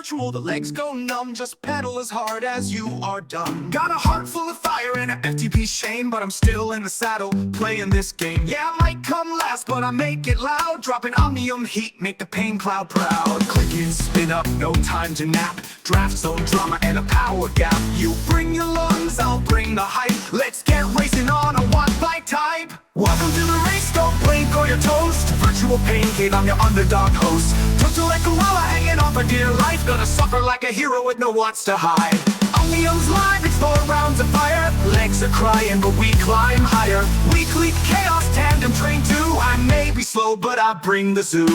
virtual, the legs go numb. Just pedal as hard as you are done. Got a heart full of fire and an FTP shame, but I'm still in the saddle, playing this game. Yeah, I might come last, but I make it loud. Dropping omnium heat, make the pain cloud proud. Click and spin up, no time to nap. Draft zone drama and a power gap. You bring your lungs, I'll bring the hype. Let's get racing on a one-bike type. Welcome to the race, don't blink or you're toast. Virtual pain cave, I'm your underdog host. Total like koala hanging on for dear life. Gonna suffer like a hero with no wants to hide. Omnium's live, it's 4 rounds of fire. Legs are crying, but we climb higher. Weekly chaos tandem train 2. I may be slow, but I bring the zoo.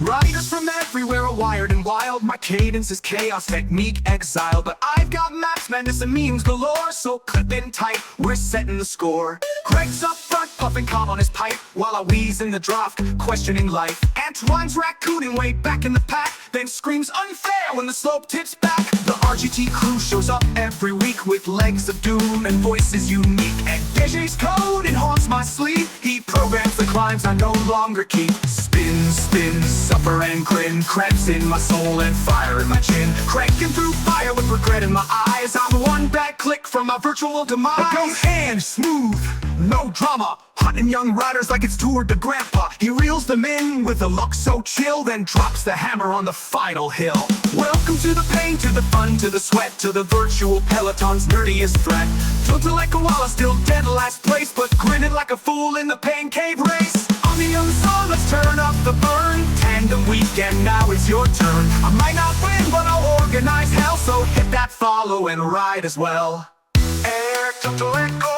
Riders from everywhere are wired and wild. My cadence is chaos, technique exile. But I've got maps, madness and memes galore. So clip in tight, we're setting the score. Greg's up front, puffing calm on his pipe, while I wheeze in the draft, questioning life. Antoine's raccooning way back in the pack, then screams unfair when the slope tips back. The RGT crew shows up every week with legs of doom and voices unique. And DJ's code, it haunts my sleep. He programs the climbs I no longer keep. Spin, spin, suffer and grin. Cramps in my soul and fire in my chin. Cranking through fire with regret in my eyes. I'm one bad click from my virtual demise. It goes hand smooth, no drama. Hunting young riders like it's Tour de Grandpa. He reels them in with a look so chill, then drops the hammer on the final hill. Welcome to the pain, to the fun, to the sweat, to the virtual peloton's nerdiest threat. Tilted like a koala, still dead last place, but grinning like a fool in the pain cave race. Omnium's on, let's turn up the burn. Tandem weekend, now it's your turn. I might not win, but I'll organize hell, so hit that follow and ride as well. Air to let go.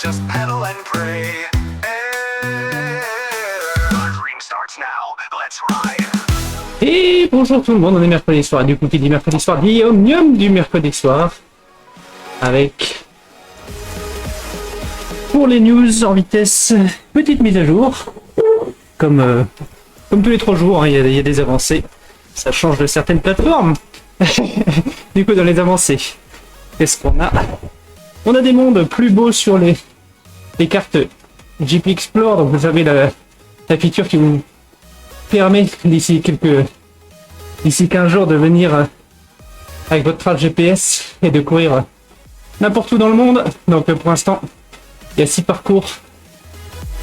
Just pedal and pray. Green starts now. Let's ride. Et bonjour tout le monde, on est mercredi soir. Du coup, qui dit mercredi soir dit Omnium du mercredi soir. Avec, pour les news en vitesse, petite mise à jour. Comme tous les 3 jours, hein, il y a des avancées. Ça change de certaines plateformes. Du coup, dans les avancées, qu'est-ce qu'on a? On a des mondes plus beaux sur les cartes GP Explore. Donc vous avez la feature qui vous permet d'ici 15 jours de venir avec votre trace GPS et de courir n'importe où dans le monde. Donc pour l'instant, il y a 6 parcours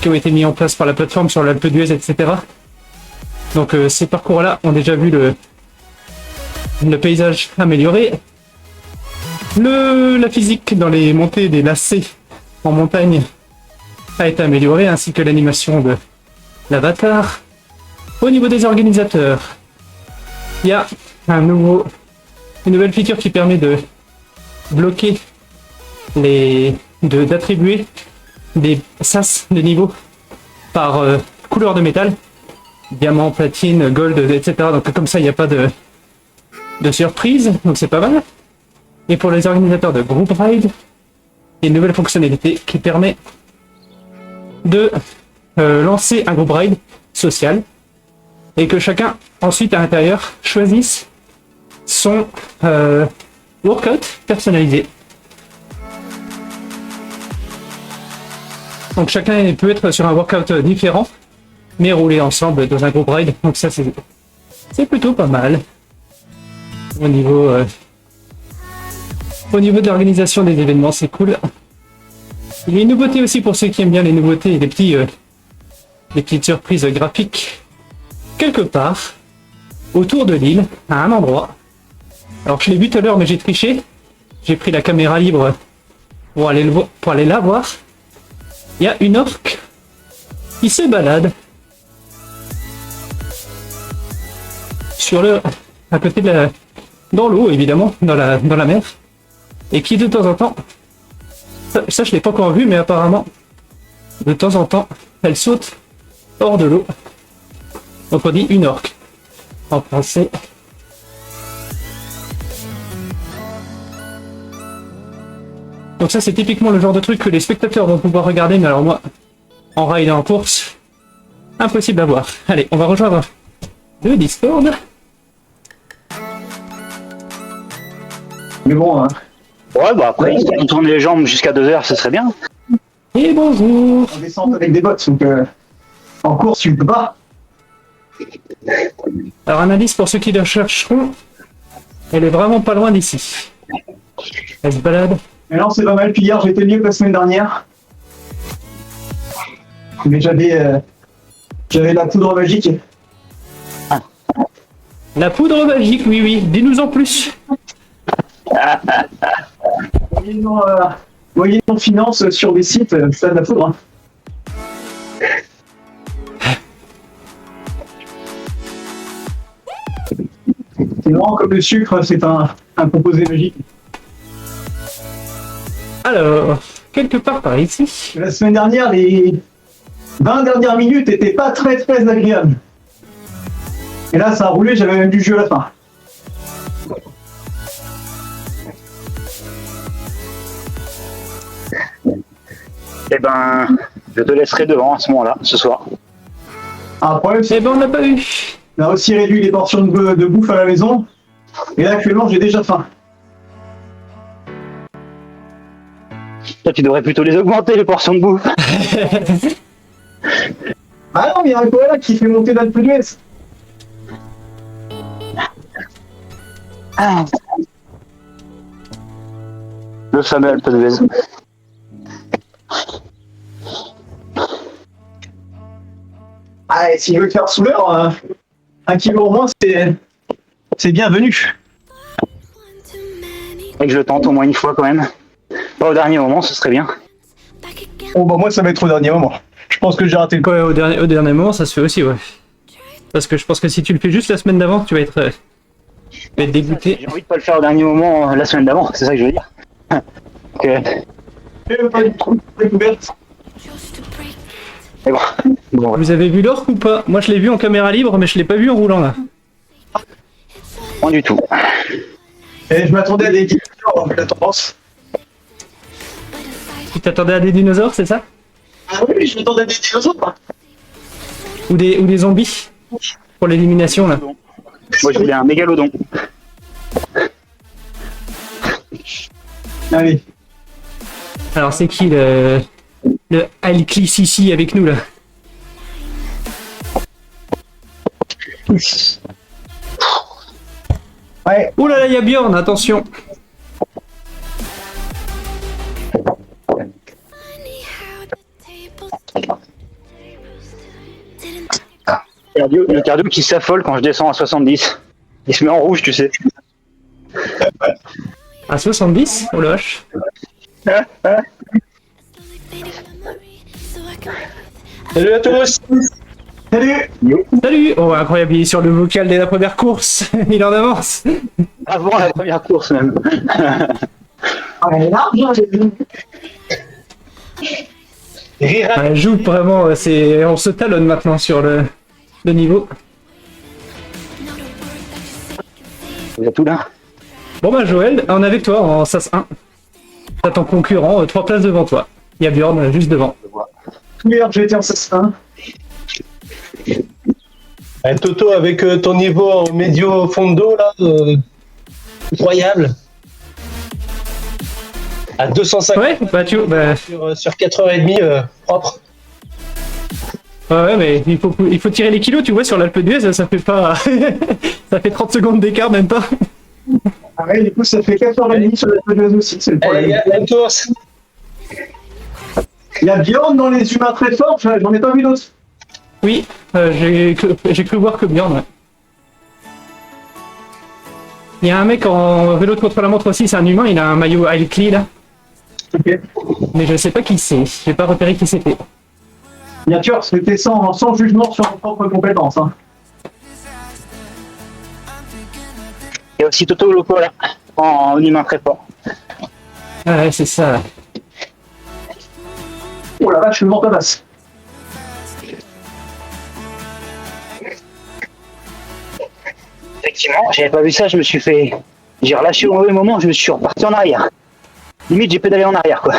qui ont été mis en place par la plateforme sur l'Alpe d'Huez, etc. Donc ces parcours-là ont déjà vu le paysage amélioré. La physique dans les montées des lacets en montagne a été améliorée, ainsi que l'animation de l'avatar. Au niveau des organisateurs, il y a une nouvelle feature qui permet de bloquer d'attribuer des sas de niveau par couleur de métal, diamant, platine, gold, etc. Donc comme ça, il n'y a pas de surprise, donc c'est pas mal. Et pour les organisateurs de group ride, il y a une nouvelle fonctionnalité qui permet de lancer un group ride social et que chacun ensuite à l'intérieur choisisse son workout personnalisé. Donc chacun peut être sur un workout différent mais rouler ensemble dans un group ride. Donc ça c'est plutôt pas mal au niveau de l'organisation des événements, c'est cool. Il y a une nouveauté aussi pour ceux qui aiment bien les nouveautés et les petites surprises graphiques. Quelque part, autour de l'île, à un endroit. Alors je l'ai vu tout à l'heure mais j'ai triché. J'ai pris la caméra libre pour aller la voir. Il y a une orque qui se balade à côté dans l'eau évidemment, dans la mer. Et qui de temps en temps, ça je l'ai pas encore vu, mais apparemment, de temps en temps, elle saute hors de l'eau. Donc on dit une orque en français. Donc ça c'est typiquement le genre de truc que les spectateurs vont pouvoir regarder, mais alors moi, en ride et en course, impossible à voir. Allez, on va rejoindre le Discord. Mais bon, hein, Ouais, bah après, on tourne les jambes jusqu'à 2 heures, ce serait bien. Et bonjour. En descente avec des bottes, donc en course, tu peux pas. Alors un indice pour ceux qui la chercheront, elle est vraiment pas loin d'ici. Elle se balade. Mais non, c'est pas mal. Puis hier, j'étais mieux que la semaine dernière. Mais j'avais la poudre magique. La poudre magique, oui, oui. Dis-nous en plus. Moyennant finance sur des sites, ça a de la poudre. Hein. C'est marrant comme le sucre, c'est un composé magique. Alors, quelque part par ici. La semaine dernière, les 20 dernières minutes étaient pas très très agréables. Et là, ça a roulé, j'avais même du jeu à la fin. Eh ben, je te laisserai devant à ce moment-là, ce soir. Ah, le problème, c'est Eh ben, on n'a pas eu. qu'on a aussi réduit les portions de bouffe à la maison. Et là, actuellement, j'ai déjà faim. Toi, tu devrais plutôt les augmenter, les portions de bouffe. Ah non, mais il y a un koala qui fait monter notre PDS. Le fameux Alpe d'Huez. Ah, et si je veux te faire souleur, 1 kilo au moins, c'est bienvenu. Et que je le tente au moins une fois quand même. Pas au dernier moment, ce serait bien. Oh, bah, moi, ça va être au dernier moment. Je pense que j'ai raté le coup. Ouais, au dernier moment, ça se fait aussi, ouais. Parce que je pense que si tu le fais juste la semaine d'avant, tu vas être dégoûté. J'ai envie de pas le faire au dernier moment la semaine d'avant, c'est ça que je veux dire. Pas du tout découverte. Mais bon, bon, Vous avez vu l'orque ou pas? Moi, je l'ai vu en caméra libre, mais je l'ai pas vu en roulant, là. pas du tout. Et je m'attendais à des dinosaures, la tendance. Tu t'attendais à des dinosaures, c'est ça? Ah oui, je m'attendais à des dinosaures. Ou des zombies? Pour l'élimination, là. Moi, je voulais un mégalodon. Allez. Alors, c'est qui le Alclicissi avec nous, là? Ouais. Oh là là, il y a Bjorn, attention! Le cardio qui s'affole quand je descends à 70. Il se met en rouge, tu sais. À 70? Oh la vache! Salut à tous. Salut. Salut! Oh, incroyable, il est sur le vocal dès la première course! Il en avance! Avant la première course même. Elle est large, hein, j'ai vu. Elle joue vraiment, on se talonne maintenant sur le niveau. Vous êtes tout là. Bon bah Joël, on est avec toi en SAS 1. T'as ton concurrent 3 places devant toi. Il y a Bjorn juste devant. Hier, j'ai été en assassin. Toto, avec ton niveau en médio fondo, là, incroyable. À 250 Ouais, bah sur 4h30, propre. ouais, mais il faut tirer les kilos, tu vois, sur l'Alpe d'Huez, ça fait pas... ça fait 30 secondes d'écart, même pas. Ah ouais, du coup, ça fait 4h30 sur la PDS aussi, c'est le Allez, problème. une course. Il y a Bjorn dans les humains très forts, j'en ai pas vu d'autres. Oui, j'ai cru voir que Bjorn, ouais. Il y a un mec en vélo de contre-la-montre aussi, c'est un humain, il a un maillot Alcli, là. Ok. Mais je sais pas qui c'est, j'ai pas repéré qui c'était. Bien sûr, c'était sans jugement sur nos propres compétences. Hein. Il y a aussi Toto Loco là, en humain très fort. Ouais, c'est ça. Oh la vache, le vent tabasse. Effectivement, j'avais pas vu ça, j'ai relâché au mauvais moment, je me suis reparti en arrière. Limite, j'ai pédalé en arrière, quoi.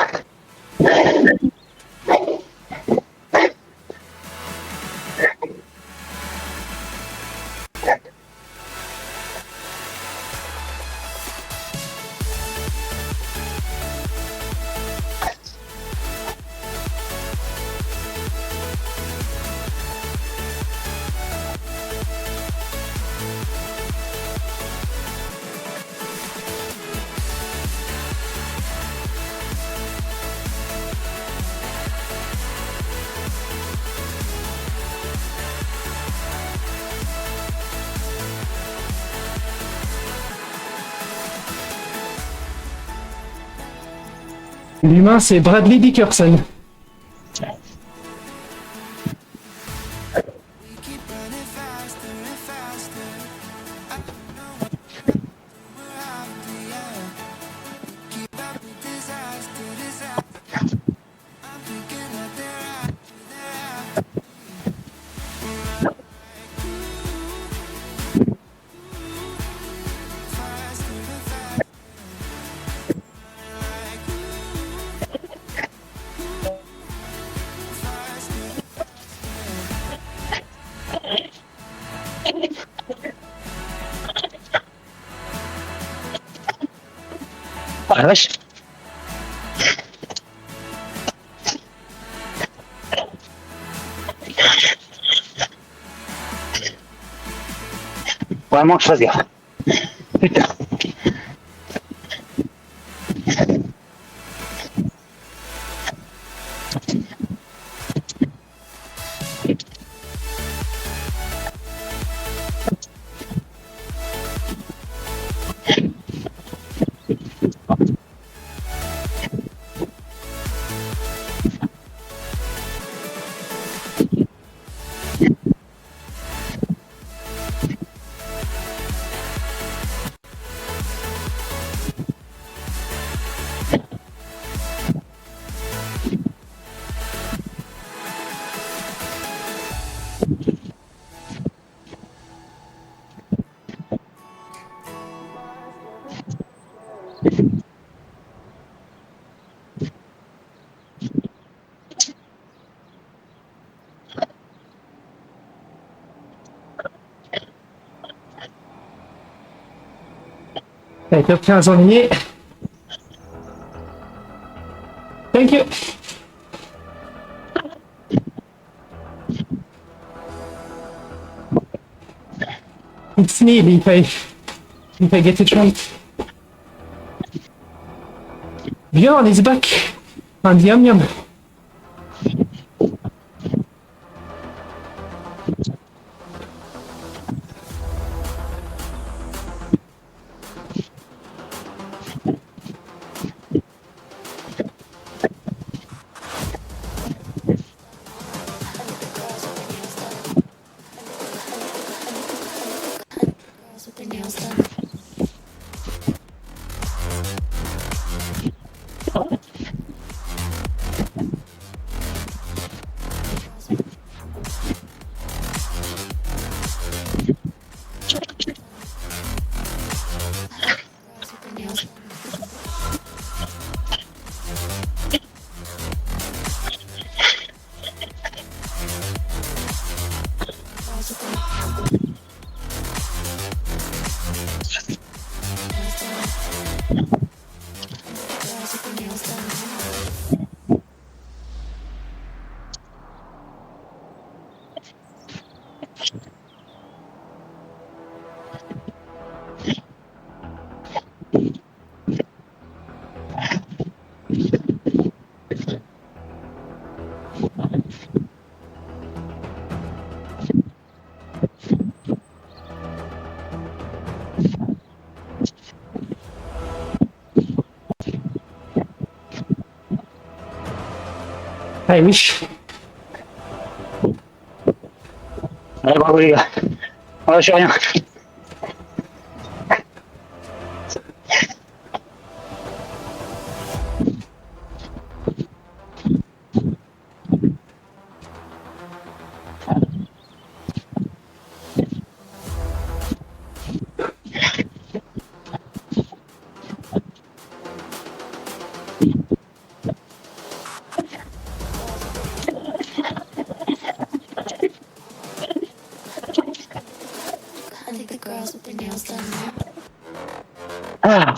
L'humain, c'est Bradley Dickerson. Oh la vache. Vraiment que je fasse gaffe. Putain. T'as top 15 en ligne. Thank you. It's nearly if I get it right. Björn is back. And yum yum. I wish. Allez, bravo les gars. On lâche rien. I think the girls with their nails done. Ah.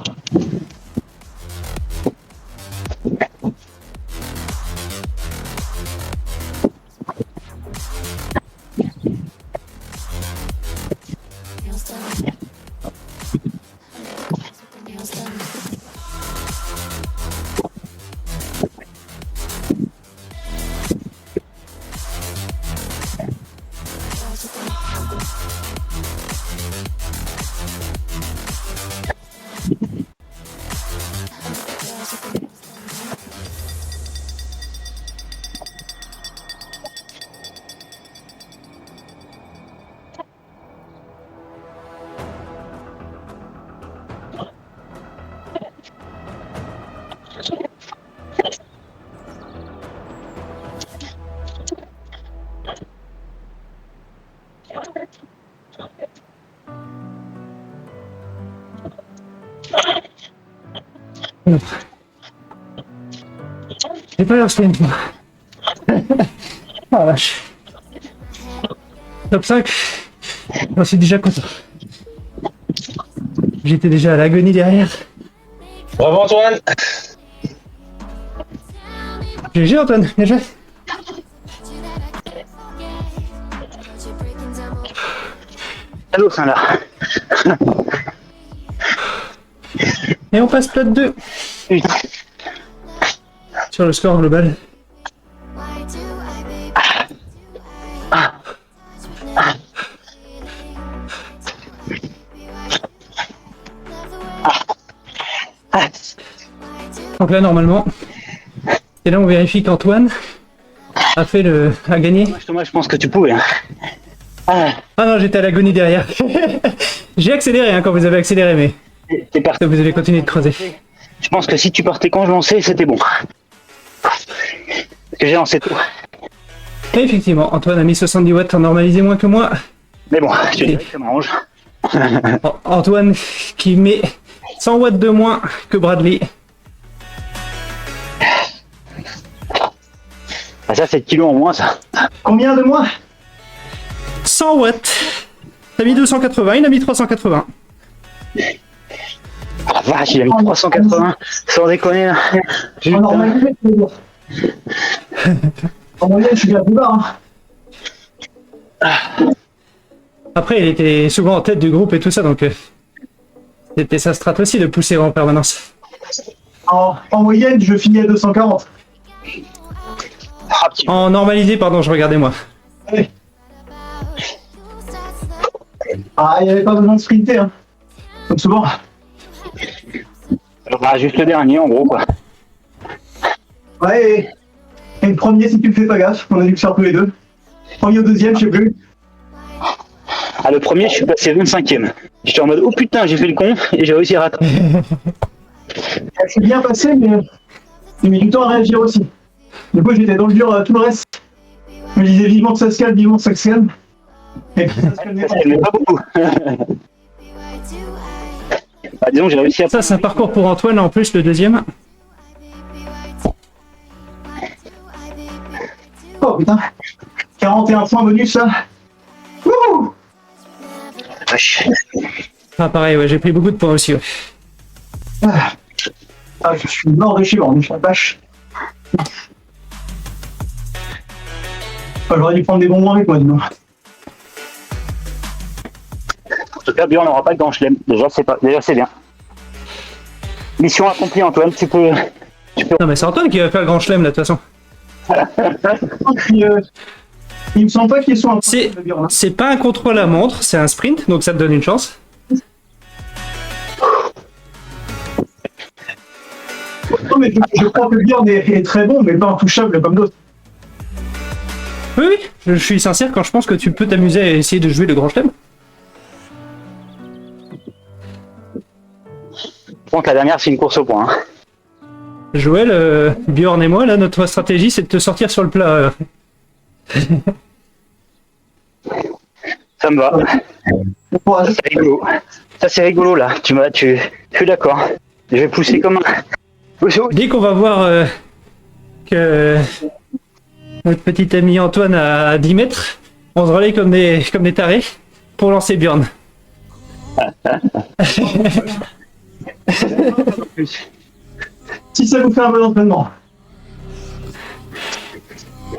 Nails done. I think the girls with their nails done. Girls with their J'ai pas l'air sprint, moi. Ah vache. Top 5. J'en suis déjà content. J'étais déjà à l'agonie derrière. Bravo Antoine. GG Antoine, bien joué. Allô, ça là. Et on passe plat 2 Putain. sur le score global. Donc là normalement, c'est là où on vérifie qu'Antoine a gagné. Thomas, je pense que tu pouvais. Hein. Ah non, j'étais à l'agonie derrière. J'ai accéléré hein, quand vous avez accéléré, mais T'es parti. vous avez continué de creuser. Je pense que si tu partais quand je lançais, c'était bon. Parce que j'ai lancé tout. Et effectivement, Antoine a mis 70 watts en normalisé moins que moi. Mais bon, je dirais que ça m'arrange. Antoine qui met 100 watts de moins que Bradley. Ah, ça, c'est de kilos en moins, ça. Combien de moins? 100 watts. T'as mis 280, il a mis 380. Ah, vache, il a mis 380. Sans déconner, là. En Putain. normalité, je veux dire. En moyenne, je suis bien plus bas. Hein. Après, il était souvent en tête du groupe et tout ça, donc c'était sa strat aussi de pousser en permanence. En moyenne, je finis à 240. Ah, petit- En normalisé, pardon, je regardais moi. Allez. Ah, il n'y avait pas besoin de sprinter. Hein. Comme souvent. Bah, juste le dernier, en gros, quoi. Ouais, et le premier, si tu le fais pas gaffe, on a dû le faire tous les deux. Premier ou deuxième, je sais plus. Ah, le premier, je suis passé 25ème. J'étais en mode, oh putain, j'ai fait le con, et j'ai réussi à rattraper. Ça s'est bien passé, mais j'ai mis du temps à réagir aussi. Du coup, j'étais dans le dur tout le reste. Je me disais vivement que ça se calme, vivement que ça se calme. Et puis, ça se calmait Ça se calmait pas beaucoup. Bah, disons que j'ai réussi à... Ça, c'est un parcours pour Antoine en plus, le deuxième. Oh putain. 41 points bonus là. Wouhou. Vache. Ah, pareil, ouais, j'ai pris beaucoup de points aussi. Ouais. Ah, je suis mort de chez moi, la vache. Ah, j'aurais dû prendre des bonbons avec moi, dis-moi. En tout cas, Björn n'aura pas de grand chelem. Déjà, c'est bien. Mission accomplie, Antoine. Tu peux... Non, mais c'est Antoine qui va faire le grand chelem là, de toute façon. Puis, il me semble pas qu'ils sont un C'est peu de Björn, hein. c'est pas un contrôle à montre, c'est un sprint, donc ça te donne une chance. Non, mais je crois que Björn est très bon, mais pas intouchable comme d'autres. Oui, oui, je suis sincère quand je pense que tu peux t'amuser à essayer de jouer le grand chelem. Donc, la dernière, c'est une course au point. Hein. Joël, Bjorn et moi, là, notre stratégie, c'est de te sortir sur le plat. Ça me va. Bon, C'est rigolo. Ça, c'est rigolo, là. Je suis d'accord. Je vais pousser comme un... Dès qu'on va voir que notre petit ami Antoine à 10 mètres, on se relaie comme des tarés pour lancer Bjorn. si ça vous fait un bon entraînement.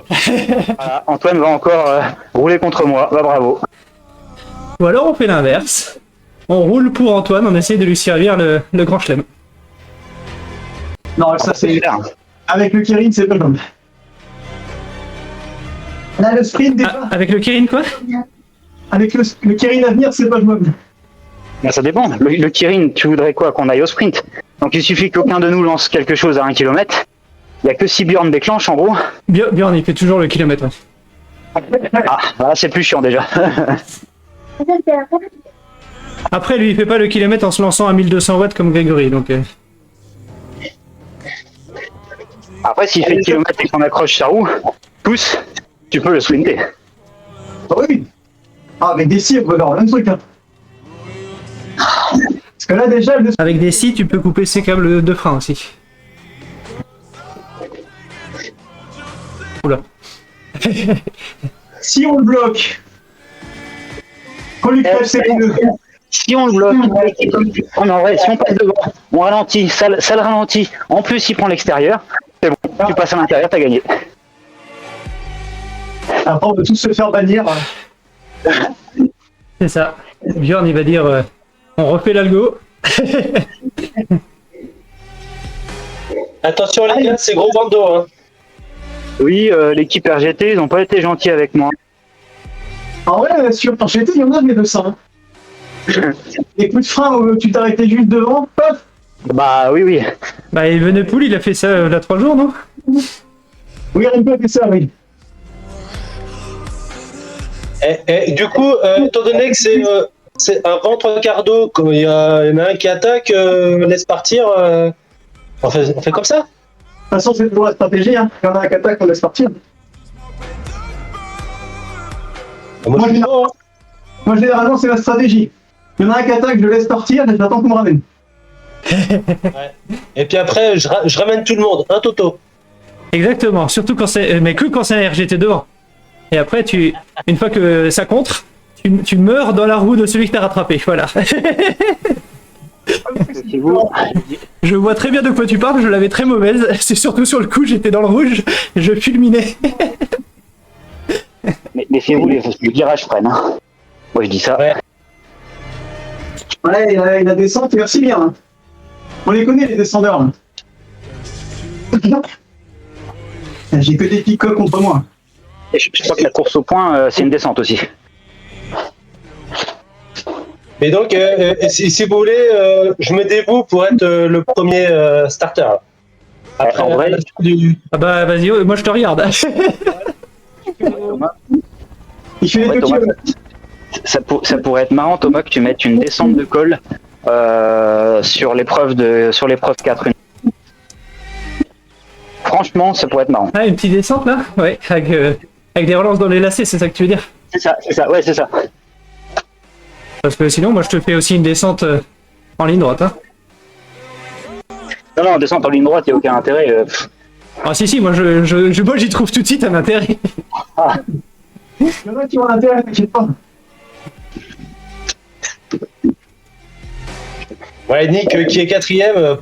Voilà, Antoine va encore rouler contre moi. Bah, bravo. Ou alors on fait l'inverse. On roule pour Antoine, on essaie de lui servir le grand chelem. Non, ça c'est... Super. Avec le Kirin, c'est pas comme. Là, le sprint, déjà, Ah, avec le Kirin, quoi? avec le Kirin à venir, c'est pas jouable. Bah, ça dépend. Le Kirin, tu voudrais quoi? Qu'on aille au sprint. Donc il suffit qu'aucun de nous lance quelque chose à 1 km. Il n'y a que si Björn déclenche, en gros. Bjorn, il fait toujours le kilomètre. Ah, voilà, c'est plus chiant déjà. Après, lui, il fait pas le kilomètre en se lançant à 1200 watts comme Grégory, donc... Après, s'il fait le kilomètre et qu'on accroche sa roue, pousse, tu peux le sprinter. Ah oui. Ah, avec des cires, on va faire le même truc. Hein. Parce que là, déjà, Avec des scies, tu peux couper ses câbles de frein aussi. Oula. si on le bloque, qu'on lui crève ses pneus, Si on le bloque, oh non, ouais, si on passe devant, on ralentit, ça le ralentit. En plus, il prend l'extérieur. C'est bon, tu passes à l'intérieur, t'as gagné. après, on va tous se faire bannir. C'est ça. Bjorn, il va dire on refait l'algo. Attention les gars, c'est gros bandeau. Hein. Oui, l'équipe RGT, ils ont pas été gentils avec moi. En vrai, sur GT, il y en a mais de ça. Hein. Les coups de frein où tu t'arrêtais juste devant, paf. Bah oui. Bah, Evenepoel, il a fait ça là 3 jours, non? Oui, on peut faire ça, oui. Et du coup, étant donné que c'est un vent trois quarts d'eau, quand il y en a un qui attaque, laisse partir, on fait comme ça. De toute façon, c'est toujours la stratégie. Hein. Il y en a un qui attaque, on laisse partir. Moi, je suis chaud, hein. Moi, généralement, c'est la stratégie. Il y en a un qui attaque, je le laisse partir et j'attends qu'on me ramène. Et puis après, je ramène tout le monde, un toto. Exactement, surtout quand c'est. Mais que quand c'est un RGT devant. Et après, une fois que ça contre, tu meurs dans la roue de celui que t'as rattrapé. Voilà. C'est vous. Je vois très bien de quoi tu parles, je l'avais très mauvaise. C'est surtout sur le coup, j'étais dans le rouge, je fulminais. Mais c'est vous, les virages prennent. Hein. Moi, je dis ça. Ouais. Ouais, et la descente, merci bien. Hein. On les connaît, les descendeurs. Là. J'ai que des picots contre moi. Et je crois que la course au point, c'est une descente aussi. Et donc, si vous voulez, je me dévoue pour être le premier starter. Après, En vrai, Ah bah vas-y, moi je te regarde. Il fait Ouais, les 2 Thomas, kilomètres. ça pourrait être marrant, Thomas, que tu mettes une descente de col sur l'épreuve 4. Franchement, ça pourrait être marrant. Ah, une petite descente là? Ouais, avec des relances dans les lacets, c'est ça que tu veux dire? C'est ça, ouais, c'est ça. Parce que sinon, moi je te fais aussi une descente en ligne droite. Hein. Non, descente en ligne droite, il n'y a aucun intérêt. Ah si, moi moi j'y trouve tout de suite un intérêt. Il y en a qui ont l'intérêt, t'inquiète pas. Ouais, Nick qui est quatrième.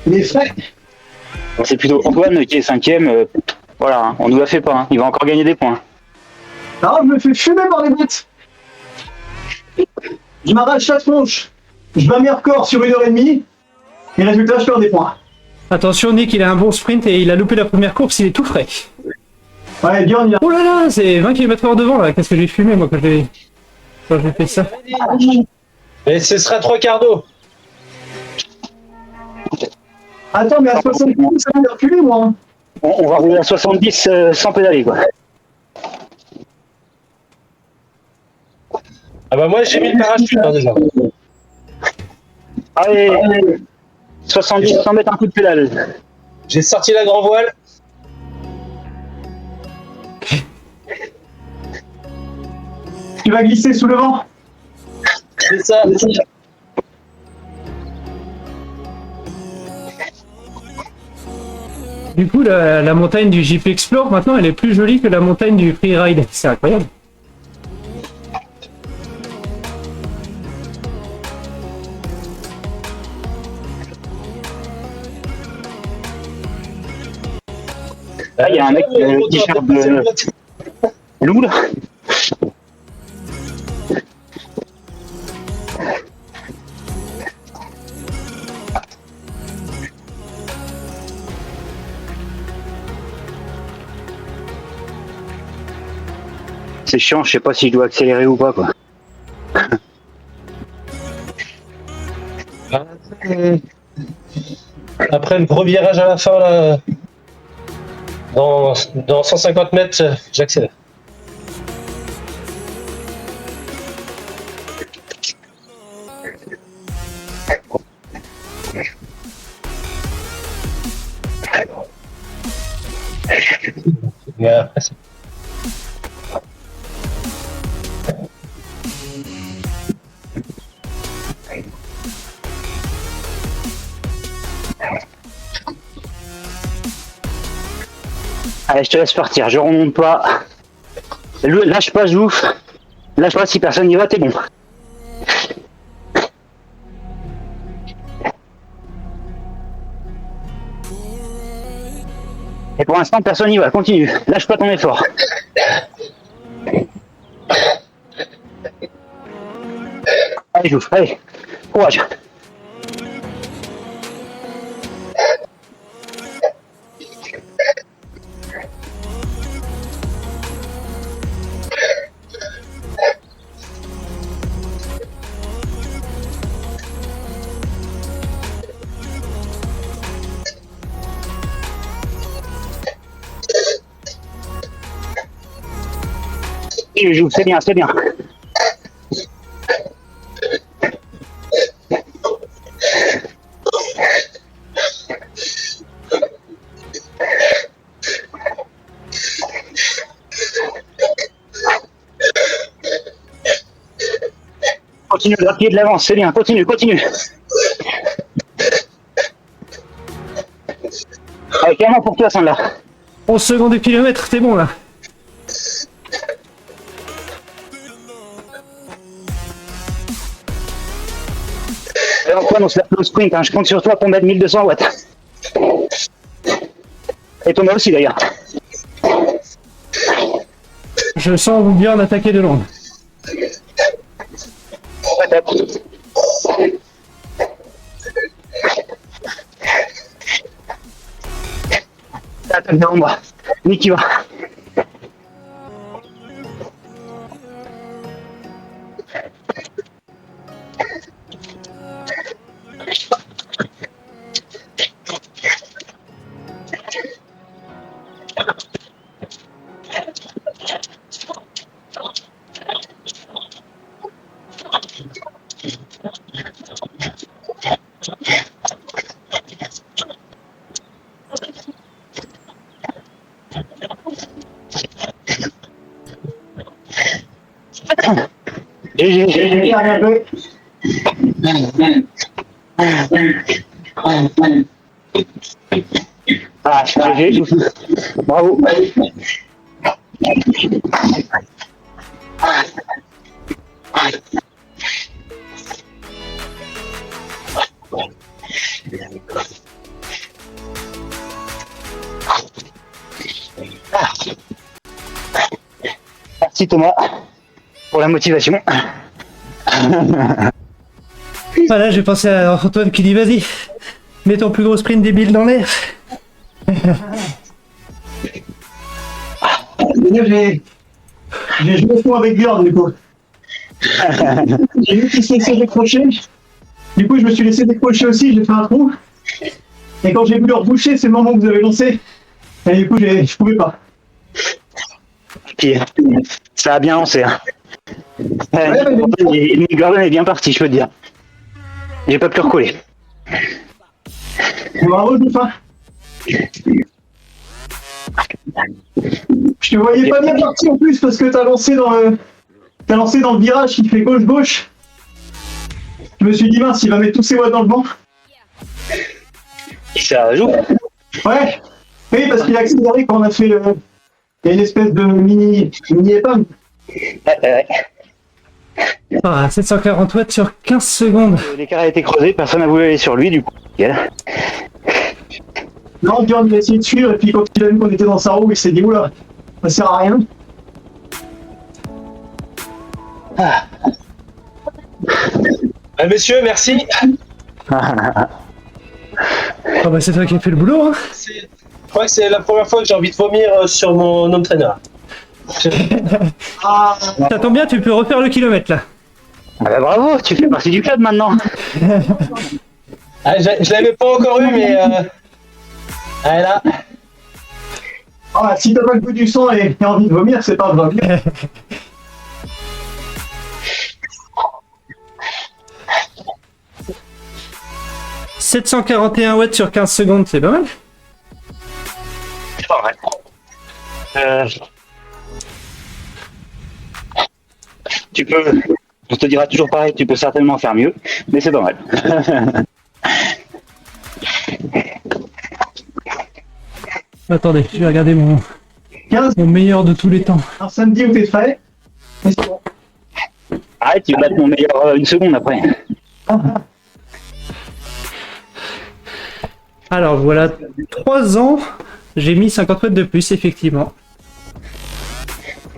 Les frais. C'est plutôt Antoine qui est 5ème. Voilà, hein, on nous la fait pas. Hein. Il va encore gagner des points. Non, je me fais fumer par les bêtes. Je m'arrache la tronche. Je bats mes records sur 1h30. Et résultat, je perds des points. Attention, Nick, il a un bon sprint et il a loupé la première course, il est tout frais. Ouais, Bjorn, il a... Oh là là, c'est 20 km/h devant là, qu'est-ce que j'ai fumé moi quand j'ai fait ça. Et ce sera trois quarts d'eau. Attends, mais à 70, ça va reculer, moi. On va rouler à 70 sans pédaler, quoi. Ah bah moi j'ai mis le parachute hein, déjà. Allez, 70 sans mettre un coup de pédale. J'ai sorti la grand voile. Tu vas glisser sous le vent. C'est ça. Du coup, la montagne du JP Explore, maintenant, elle est plus jolie que la montagne du Freeride. C'est incroyable. Là, il y a un mec qui a le t-shirt de loup, là. C'est chiant, je sais pas si je dois accélérer ou pas, quoi. Après le gros virage à la fin là, dans 150 mètres, j'accélère. Et après, Allez, je te laisse partir, je remonte pas. Lâche pas, Jouf. Lâche pas, si personne n'y va, t'es bon. Et pour l'instant, personne n'y va, continue. Lâche pas ton effort. Allez, Jouf, allez. Courage. Je joue, c'est bien, c'est bien. Continue de pied de l'avance, c'est bien, continue, continue. Allez, carrément pour toi, Sandra. 11 secondes du kilomètre, t'es bon là. Antoine, on se lève le sprint, hein. Je compte sur toi pour mettre 1200 watts. Et Thomas aussi d'ailleurs. Je sens Bjorn attaquer de loin. Attaque devant moi. Nick qui va. J'ai rien fait. Ah, GG. Bravo. Merci Thomas pour la motivation. Voilà, j'ai pensé à Antoine qui dit vas-y, mets ton plus gros sprint débile dans l'air. J'ai joué fond avec Bjorn du coup. J'ai vu qu'il se laissait décrocher. Du coup, je me suis laissé décrocher aussi, j'ai fait un trou. Et quand j'ai voulu reboucher, c'est le moment que vous avez lancé. Et du coup, je pouvais pas. Puis, ça a bien lancé. Hein. Gordon est bien parti, je peux te dire. J'ai pas pu recoller. Bravo, Joufin. Je te voyais pas bien parti en plus parce que t'as lancé dans le virage qui fait gauche-gauche. Je me suis dit mince, il va mettre tous ses watts dans le vent. Ça joue. Ouais. Oui, parce qu'il a accéléré quand on a fait il y a une espèce de mini épingle. Ouais. Ah, 740 watts sur 15 secondes. L'écart a été creusé, personne n'a voulu aller sur lui, du coup. Nickel. Non, Bjorn il a essayé de suivre et puis quand il a vu qu'on était dans sa roue, il s'est dit oula, ça sert à rien. Messieurs, merci. Ah bah c'est toi qui as fait le boulot, hein. Je crois que c'est la première fois que j'ai envie de vomir sur mon home trainer. Ça tombe bien, tu peux refaire le kilomètre là. Ah bah bravo, tu fais partie du club maintenant. Ah, je l'avais pas encore eu, mais allez là. Ah, si t'as pas le goût du sang et envie de vomir, c'est pas grave. 741 watts sur 15 secondes, c'est pas mal. C'est pas vrai. Tu peux, on te dira toujours pareil, tu peux certainement faire mieux, mais c'est pas mal. Attendez, je vais regarder 15. mon meilleur de tous les temps. Un samedi où t'es frais. Et c'est bon. Arrête, tu vas battre mon meilleur une seconde après. Alors voilà, 3 ans, j'ai mis 50 mètres de plus, effectivement.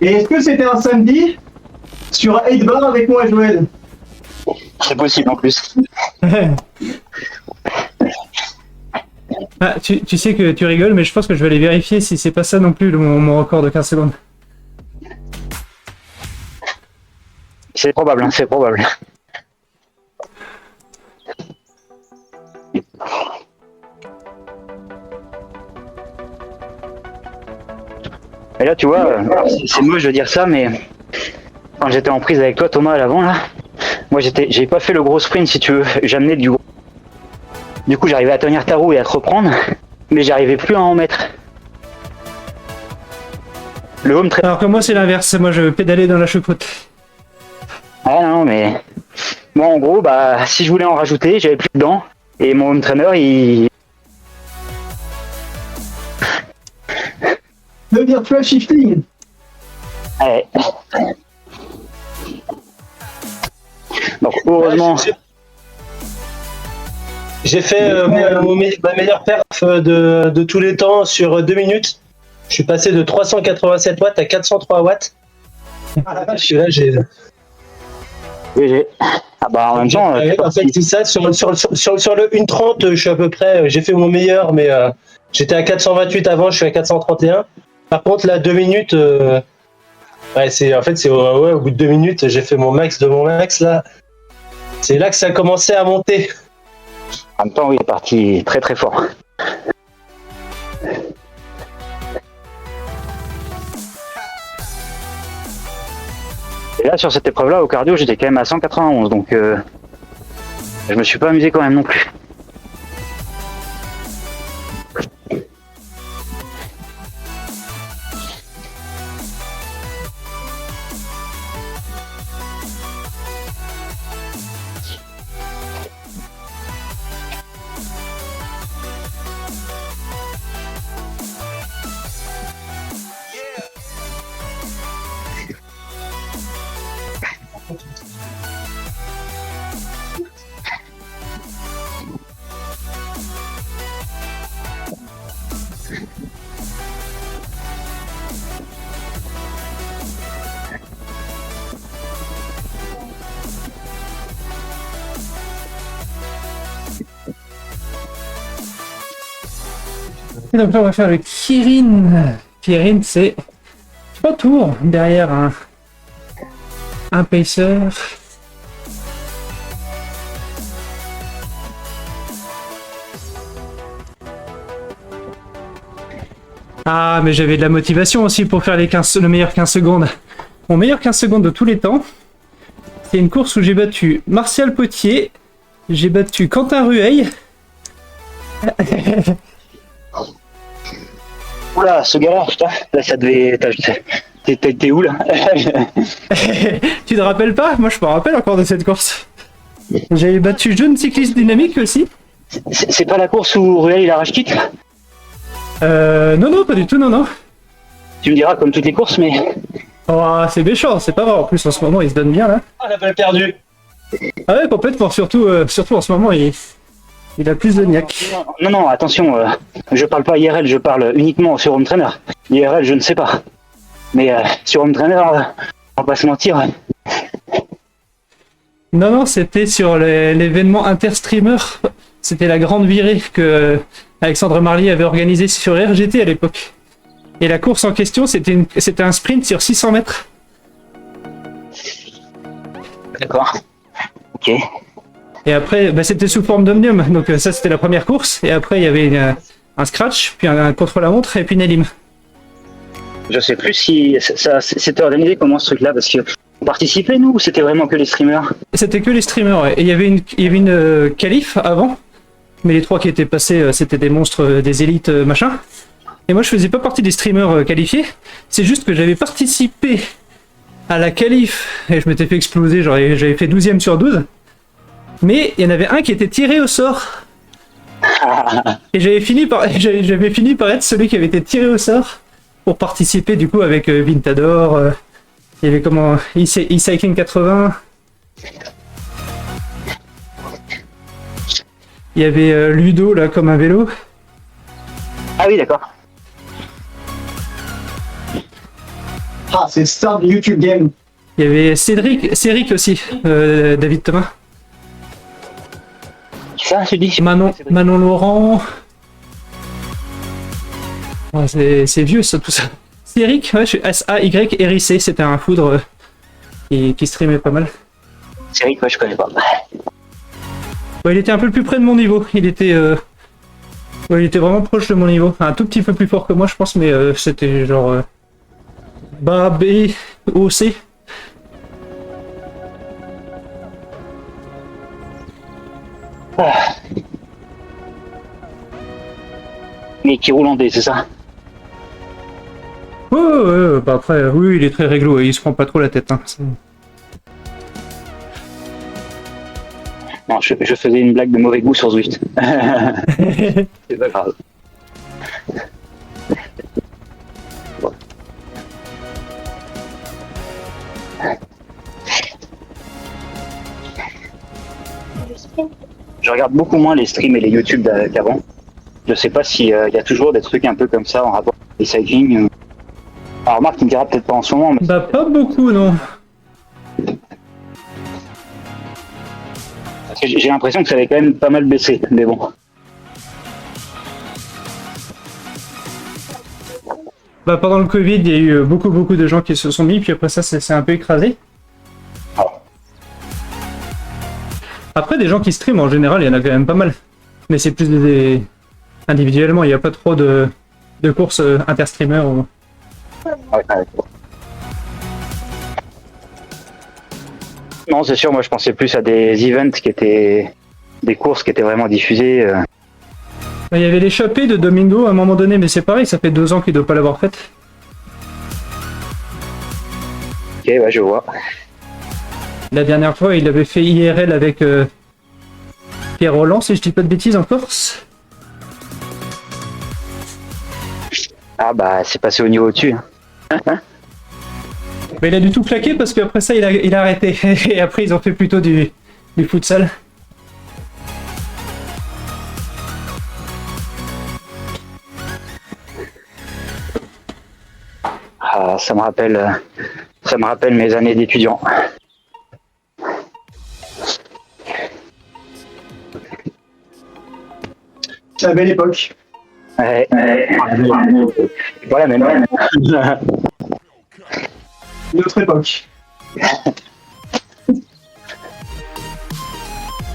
Et est-ce que c'était un samedi sur 8 bar avec moi et Joël? C'est possible en plus. Ah, tu sais que tu rigoles, mais je pense que je vais aller vérifier si c'est pas ça non plus mon record de 15 secondes. C'est probable, hein, c'est probable. Et là, tu vois, c'est moche de dire ça, mais quand j'étais en prise avec toi, Thomas, à l'avant, là, moi, j'ai pas fait le gros sprint, si tu veux. J'amenais du gros. Du coup, j'arrivais à tenir ta roue et à te reprendre, mais j'arrivais plus à en mettre. Le home trainer. Alors que moi, c'est l'inverse. Moi, je pédalais dans la choucroute. Ah non, mais moi, en gros, bah, si je voulais en rajouter, j'avais plus dedans. Et mon home trainer, il... Le virtual shifting. Ouais. Donc, heureusement... J'ai fait ma meilleure perf de tous les temps sur 2 minutes. Je suis passé de 387 watts à 403 watts. Ah la vache. Là, j'ai. GG. Ah bah, en même temps... En fait, c'est ça. Sur le 1.30, je suis à peu près. J'ai fait mon meilleur, mais j'étais à 428 avant, je suis à 431. Par contre, là, 2 minutes. Ouais, au bout de 2 minutes, j'ai fait mon max de mon max, là. C'est là que ça a commencé à monter. En même temps, oui, il est parti très très fort. Et là, sur cette épreuve-là, au cardio, j'étais quand même à 191, donc je me suis pas amusé quand même non plus. Et donc là, on va faire le Kirin. Kirin, c'est 3 tours derrière un pacer. Ah, mais j'avais de la motivation aussi pour faire le meilleur 15 secondes. Mon meilleur 15 secondes de tous les temps, c'est une course où j'ai battu Martial Potier, j'ai battu Quentin Rueil. Oula, ce gars-là, putain, là ça devait... T'es où là? Tu te rappelles pas? Moi je me rappelle encore de cette course. J'avais battu Jeune Cycliste Dynamique aussi. C'est pas la course où Ruel il arrache quitte? Non, pas du tout, non. Tu me diras comme toutes les courses, mais... Oh, c'est méchant, c'est pas vrai. En plus, en ce moment, il se donne bien là. Ah, la balle perdue. Ah ouais, complètement. Surtout en ce moment, il a plus de niaque. Non, attention, je parle pas IRL, je parle uniquement sur Home Trainer. IRL, je ne sais pas. Mais sur Home Trainer, on va pas se mentir. Non, c'était sur l'événement Interstreamer. C'était la grande virée que Alexandre Marlier avait organisée sur RGT à l'époque. Et la course en question, c'était un sprint sur 600 mètres. D'accord. Ok. Et après, c'était sous forme d'omnium. Donc ça, c'était la première course. Et après, il y avait un scratch, puis un contre-la-montre, et puis une élim. Je sais plus si ça c'était organisé comment ce truc-là, parce que on participait nous ou c'était vraiment que les streamers? C'était que les streamers, ouais. Et il y avait une qualif avant. Mais les 3 qui étaient passés, c'était des monstres, des élites, machin. Et moi, je faisais pas partie des streamers qualifiés. C'est juste que j'avais participé à la qualif et je m'étais fait exploser. J'avais fait 12e sur 12. Mais il y en avait un qui était tiré au sort Et j'avais fini par être celui qui avait été tiré au sort pour participer du coup avec Vintador. Il y avait comment e-cycling 80. Il y avait Ludo là comme un vélo. Ah oui, d'accord. Ah, c'est le star du YouTube Game. Il y avait Cédric aussi, David Thomas. Ça, je dis. Manon Laurent. Ouais, c'est vieux ça, tout ça. Cédric, ouais, SAY-RIC, c'était un foudre qui streamait pas mal. C'est vrai que moi je connais pas. Ouais, il était un peu plus près de mon niveau. Il était vraiment proche de mon niveau. Un tout petit peu plus fort que moi, je pense, mais c'était genre bas B, O, C. Mais qui roule en D, c'est ça? Ouais, bah après, oui, il est très réglo et il se prend pas trop la tête. Hein. Non, je faisais une blague de mauvais goût sur Zwift. C'est pas grave. Je regarde beaucoup moins les streams et les YouTube qu'avant. Je sais pas s'il y a toujours des trucs un peu comme ça en rapport avec les cycling. Alors Marc, tu me diras peut-être pas en ce moment, mais Bah pas beaucoup, non. parce que j'ai l'impression que ça avait quand même pas mal baissé, mais bon. Bah pendant le Covid, il y a eu beaucoup de gens qui se sont mis, puis après ça, c'est un peu écrasé. Après, des gens qui streament, en général, il y en a quand même pas mal. Mais c'est plus individuellement, il n'y a pas trop de courses interstreamers. Ou... Ouais. Non, c'est sûr, moi je pensais plus à des events qui étaient des courses qui étaient vraiment diffusées. Il y avait l'échappée de Domingo à un moment donné, mais c'est pareil, ça fait 2 ans qu'il ne doit pas l'avoir faite. Ok, ouais, je vois. La dernière fois, il avait fait IRL avec Pierre Roland, si je dis pas de bêtises, en Corse. Ah bah, c'est passé au niveau au-dessus. Hein. Mais il a du tout claqué parce qu'après ça, il a arrêté. Et après, ils ont fait plutôt du futsal. Ah, ça me rappelle mes années d'étudiant. C'est la belle époque. Ouais. Voilà, même. Une autre époque.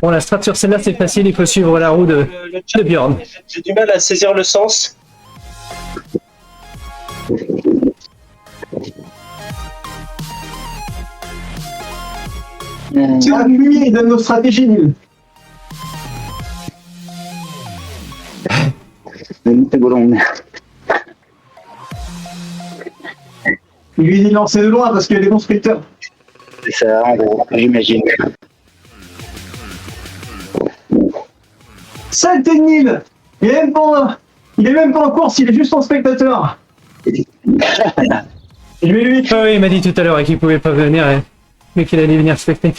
Bon, la strat sur celle-là, c'est facile, il faut suivre la roue de Bjorn. J'ai du mal à saisir le sens. C'est la lumière, il donne nos stratégies nulles. Lui, il lançait de loin parce qu'il y a des constructeurs. C'est ça, en gros, j'imagine. Saleté de Nil. Il est même pas en course, il est juste en spectateur. Lui. Ah oui, il m'a dit tout à l'heure qu'il pouvait pas venir, mais qu'il allait venir specter.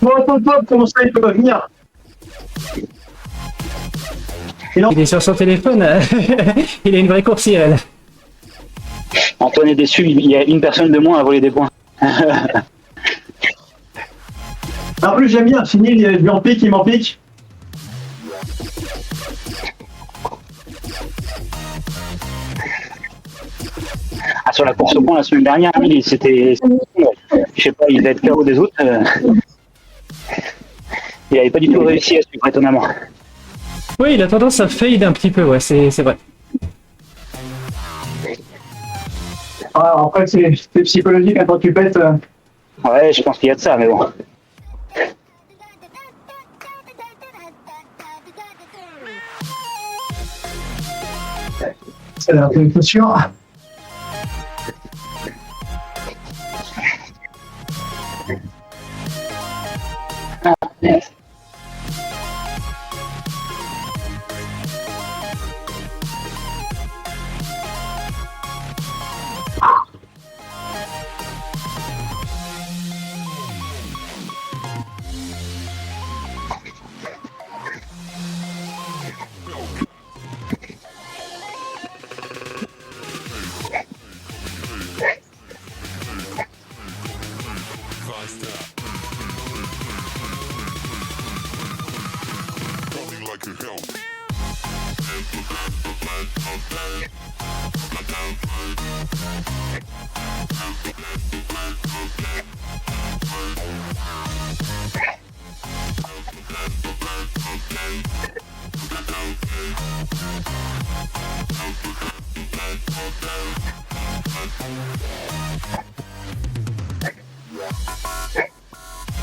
Bon, attends, comment ça, il peut pas venir? Il est sur son téléphone, il a une vraie course IRL. Antoine est déçu, il y a une personne de moins à voler des points. En plus, j'aime bien, Nil, il m'en pique, Ah, sur la course au point la semaine dernière, c'était. Je sais pas, il devait être KO des autres. Il avait pas du tout réussi à suivre étonnamment. Oui, il a tendance à fade un petit peu, ouais, c'est vrai. Ah, après, c'est psychologique quand tu pètes. Ouais, je pense qu'il y a de ça, mais bon. C'est un peu une posture.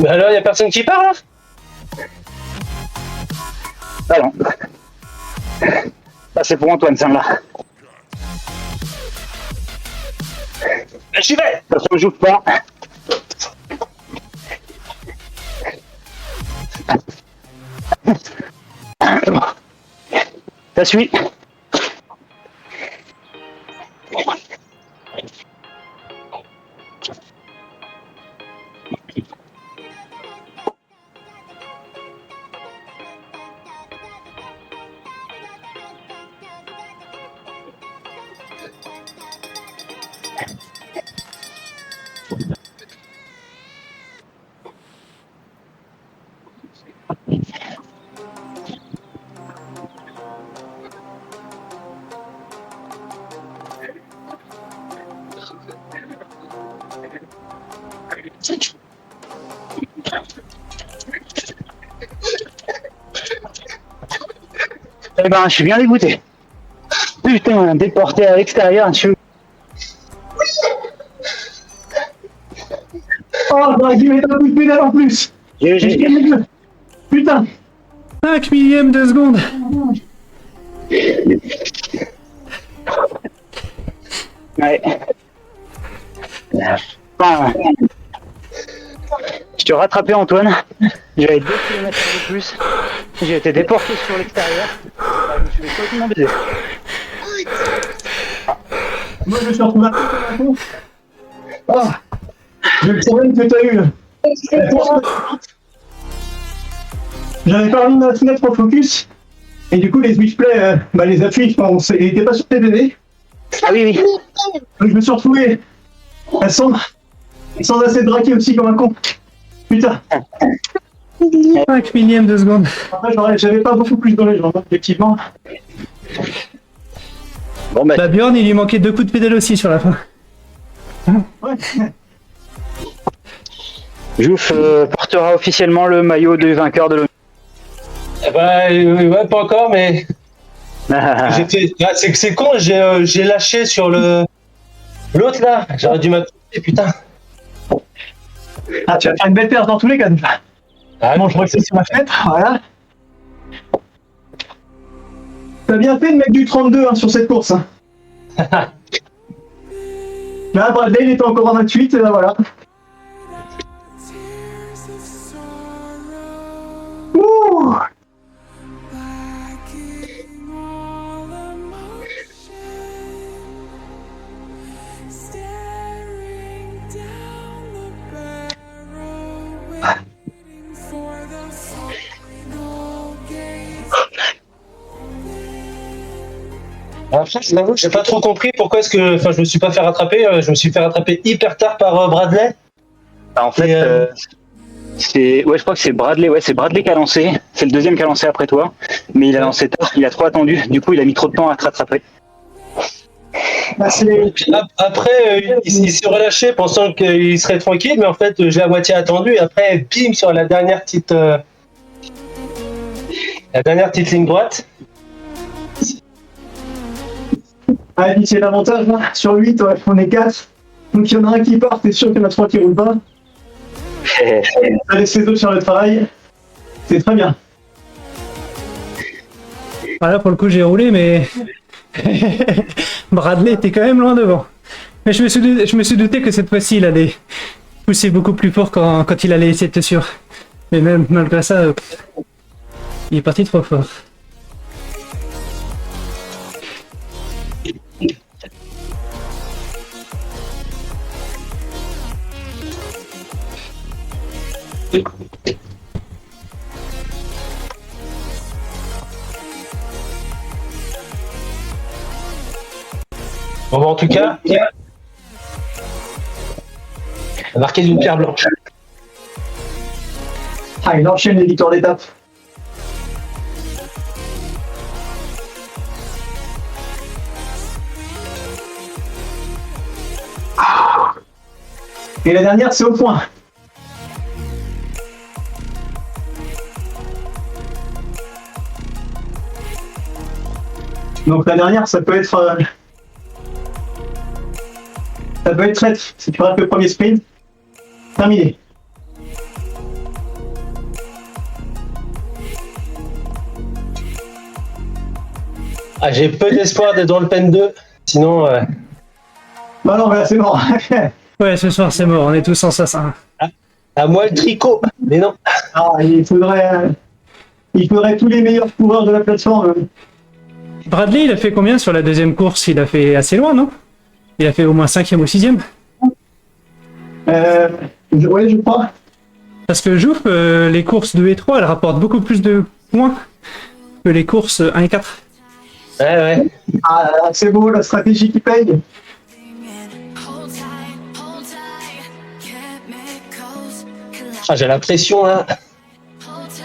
Mais alors, y a personne qui parle, là? Ah non. Ah, c'est pour Antoine, celle-là. J'y vais! Ça se joue pas. Ça suit. Eh ben, je suis bien dégoûté. Putain, déporté à l'extérieur, je suis... Oh, j'aurais dû mettre un coup de pédale en plus. J'ai gagné le jeu. Putain. 5 millièmes de seconde. Ouais. Enfin, je te rattrapais, Antoine. J'avais 2 km de plus. J'ai été déporté sur l'extérieur. Je me suis fait complètement baiser. Moi, je me suis retrouvé un peu comme un con. Ah. J'ai le problème que t'as eu là. J'avais pas remis ma fenêtre en focus. Et du coup, les switchplays, les appuis, ils étaient pas sur TDD. Ah oui, oui. Donc je me suis retrouvé sans assez de braquer aussi comme un con. Putain. 5 millièmes de seconde. Après, j'avais pas beaucoup plus dans les jambes, effectivement. Bon, bah, Bah Bjorn, il lui manquait 2 coups de pédale aussi sur la fin. Ouais. Jouf portera officiellement le maillot de vainqueur de l'ONU. Eh ben, ouais, pas encore, mais c'est con, j'ai lâché sur l'autre là. J'aurais dû m'appuyer, putain. Ah, tu vas faire une belle perche dans tous les cas. Ah, Bon, je recèle sur ma fenêtre, voilà. T'as bien fait de mettre du 32 sur cette course. Hein. Là, Bradley, il était encore en 28, et là, voilà. Ouh. Après, je t'avoue, j'ai pas trop compris pourquoi est-ce que, je me suis pas fait rattraper. Je me suis fait rattraper hyper tard par Bradley. Bah, en fait, je crois que c'est Bradley. Ouais, c'est Bradley qui a lancé. C'est le deuxième qui a lancé après toi. Mais il a lancé tard. Il a trop attendu. Du coup, il a mis trop de temps à te rattraper. Bah, Après, il s'est relâché pensant qu'il serait tranquille, mais en fait, j'ai à moitié attendu. Et après, bim, sur la dernière petite ligne droite. Ah, et puis c'est l'avantage, là. Sur 8, ouais, on est 4. Donc il y en a un qui part, t'es sûr qu'il y en a 3 qui roulent pas. Ça laisse les autres sur le travail. C'est très bien. Voilà, pour le coup, j'ai roulé, mais Bradley était quand même loin devant. Mais je me suis douté que cette fois-ci, il allait pousser beaucoup plus fort quand il allait essayer de te suivre. Mais même malgré ça, il est parti trop fort. Bon, en tout cas, marqué d'une pierre blanche. Ah, il enchaîne les victoires d'étape. Et la dernière, c'est au point. Donc la dernière, ça peut être traître. Si tu rates le premier sprint, terminé. Ah, j'ai peu d'espoir d'être dans le Pen 2. Sinon, Bah non, mais là, c'est mort. Ouais, ce soir c'est mort, on est tous en assassin. à moi le tricot. Mais non. Ah, il faudrait tous les meilleurs coureurs de la plateforme. Bradley, il a fait combien sur la deuxième course? Il a fait assez loin, non? Il a fait au moins 5e ou 6e? Ouais, je crois. Parce que Jouf, les courses 2 et 3, elles rapportent beaucoup plus de points que les courses 1 et 4. Ouais. Ah, c'est beau, la stratégie qui paye. Hold tight, chemicals collide. Ah, j'ai la pression là. Hold tight.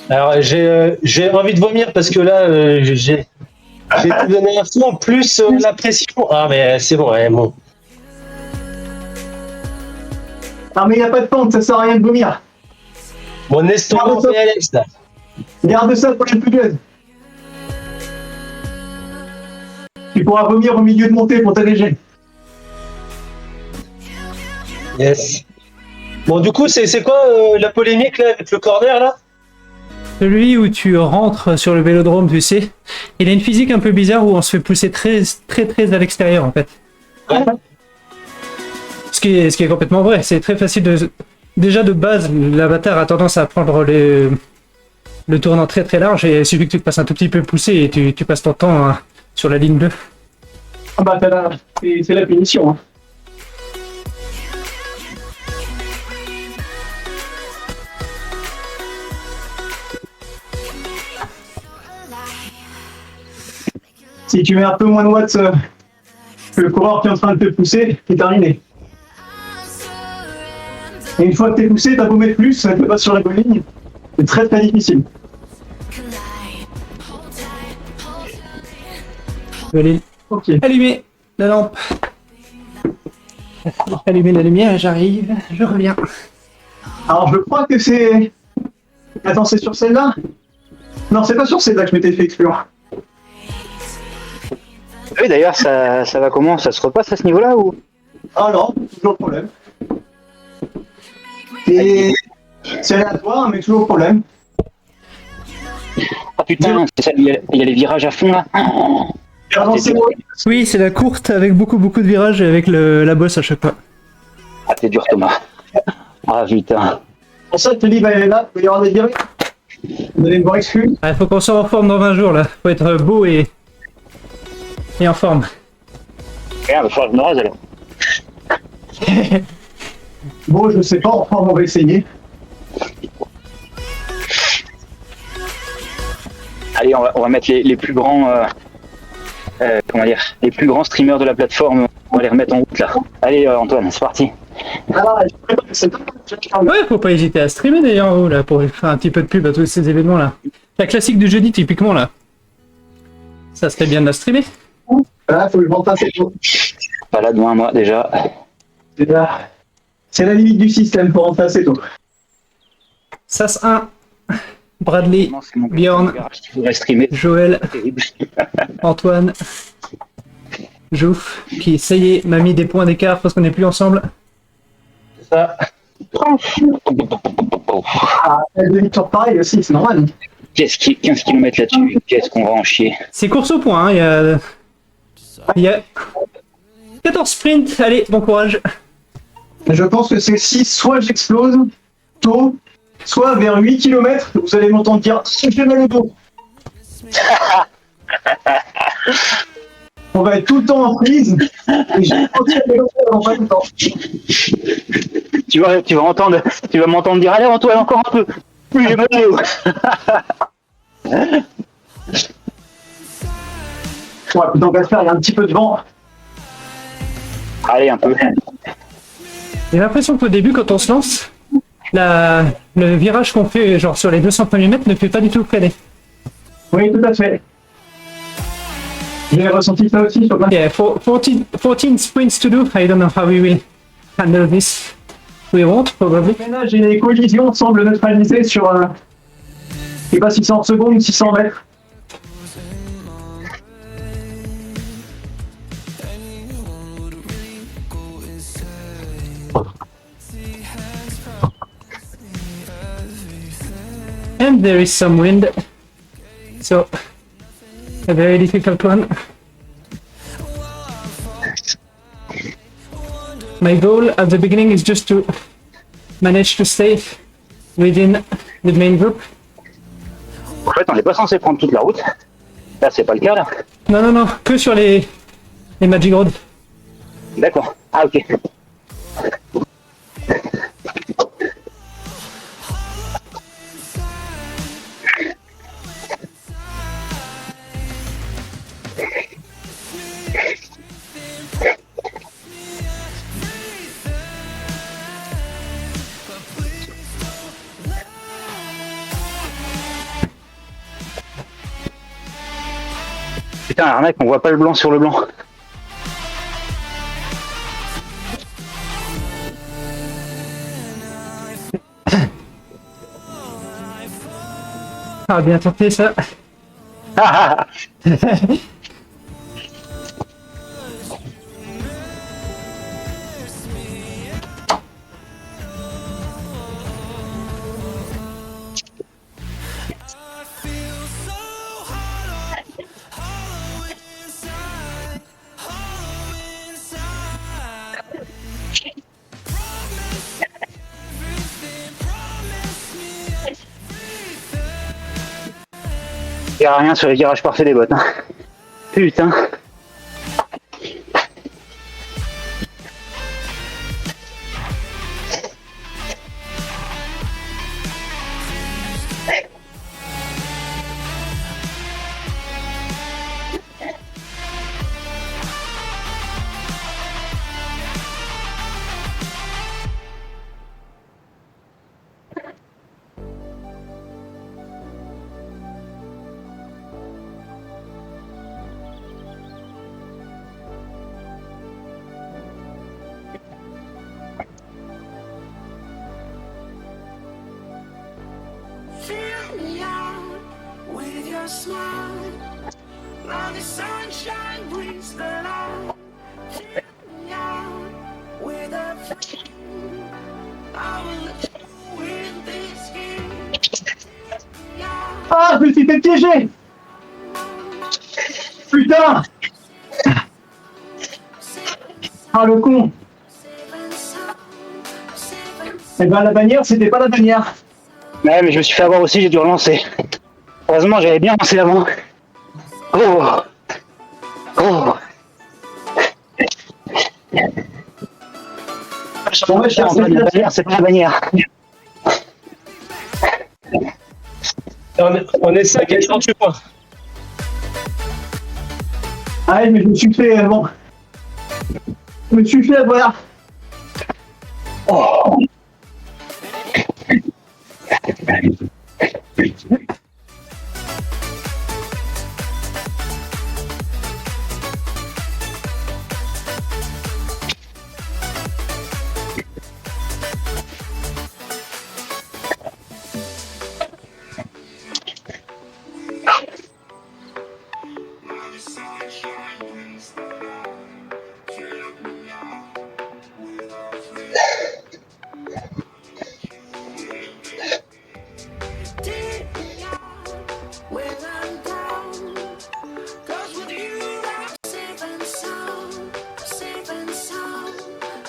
Alors j'ai envie de vomir parce que là j'ai tout donné à fond, plus la pression. Ah mais c'est bon, ouais, bon. Non, mais il n'y a pas de pente, ça sert à rien de vomir. Mon estomac fait Alex là. Garde ça pour les plus jeunes. Tu pourras vomir au milieu de montée pour t'alléger. Yes. Bon du coup c'est quoi la polémique là avec le corner là? Celui où tu rentres sur le vélodrome, tu sais, il a une physique un peu bizarre où on se fait pousser très à l'extérieur en fait. Ouais. Ce qui est complètement vrai, c'est très facile de... Déjà de base, l'avatar a tendance à prendre le tournant très large et il suffit que tu te passes un tout petit peu poussé et tu passes ton temps hein, sur la ligne 2. Ah bah c'est la punition. Hein. Si tu mets un peu moins de watts que le coureur qui est en train de te pousser, t'es terminé. Et une fois que t'es poussé, t'as beau mettre plus, ça te passe sur la bonne ligne. C'est très difficile. Je vais aller Ok. allumer la lampe. Allumer la lumière, j'arrive, je reviens. Alors je crois que c'est... Attends, c'est sur celle-là? Non, c'est pas sur celle-là que je m'étais fait exclure. Oui, d'ailleurs, ça va comment? Ça se repasse à ce niveau-là ou? Ah non, toujours le problème. Et c'est aléatoire, mais toujours le problème. Ah putain, c'est ça, il y a les virages à fond là. Alors, c'est moi. Oui, c'est la courte avec beaucoup de virages et avec la bosse à chaque fois. Ah, t'es dur, Thomas. Ah putain. Pour ça, je te dis, bah, là, il va y avoir des virées. Vous allez me voir exclu. Il faut qu'on soit en forme dans 20 jours là. Faut être beau et en forme. Regarde, il va falloir que je me rase alors. Bon, je sais pas, enfin, on va essayer. Allez, on va mettre les plus grands, comment dire, les plus grands streamers de la plateforme. On va les remettre en route là. Allez, Antoine, c'est parti. Alors, je prépare que c'est Ouais, faut pas hésiter à streamer d'ailleurs en haut là pour faire un petit peu de pub à tous ces événements là. La classique du jeudi typiquement là. Ça serait bien de la streamer. Là, faut que je monte assez tôt. Pas là devant moi déjà. C'est la limite du système pour rentrer assez tôt. Sas 1, Bradley, Non, c'est mon Bjorn, garage qu'il faudrait streamer. Joël, C'est terrible. Antoine, Jouf, qui ça y est m'a mis des points d'écart parce qu'on n'est plus ensemble. C'est ça. Ah, demi-tour pareil aussi, c'est normal. 15 km là-dessus, qu'est-ce qu'on va en chier. C'est course au point, hein. Il y a 14 sprints, allez, bon courage. Je pense que c'est 6, soit j'explose tôt, soit vers 8 km, vous allez m'entendre dire j'ai mal au dos. On va être tout le temps en prise et je vais continuer à faire en même temps. Tu vas m'entendre dire allez Antoine encore un peu. Plus j'ai mal au dos. Ouais, donc on va faire, il y a un petit peu de vent. Allez un peu. J'ai l'impression qu'au début, quand on se lance, le virage qu'on fait genre sur les 200 premiers mètres ne fait pas du tout freiner. Oui, tout à fait. J'ai ressenti ça aussi sur Yeah, 14 sprints to do. I don't know how we will handle this. We won't, probably. ménage et les collisions semblent neutraliser sur, je sais pas, 600 secondes ou 600 mètres. And there is some wind. So, a very difficult one. My goal at the beginning is just to manage to stay within the main group. En fait, on n'est pas censé prendre toute la route. Là, c'est pas le cas, là. Non, non, non, que sur les Magic Road. D'accord. Ah, ok. Putain, l'arnaque, on voit pas le blanc sur le blanc. Ah, bien tenté ça. Ah, ah, ah. Il y a rien sur les virages parfaits des bottes. Hein. Putain. Fill me out with your smile. Now the sunshine brings the light. Fill me out with a flame. I will let you win this game. Yeah. Ah, je me suis fait piéger! Putain! Ah, le con! Eh ben, la bannière, c'était pas la bannière. Ouais, mais je me suis fait avoir aussi, j'ai dû relancer. Heureusement, j'avais bien lancé avant. Oh. Oh. Bon, ouais, je En fait, la bannière, c'est pas la bannière. On est 5 à 38 points. Ah, mais je me suis fait, bon. Je me suis fait, voilà. Oh. Take me out when I'm down. 'Cause with you I'm safe and sound. Safe and sound.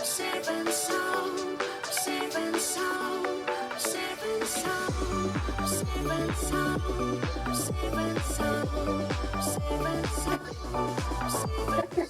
Safe and sound. Safe and sound. Safe and sound. Safe and sound. Safe and sound. Safe and sound. Safe and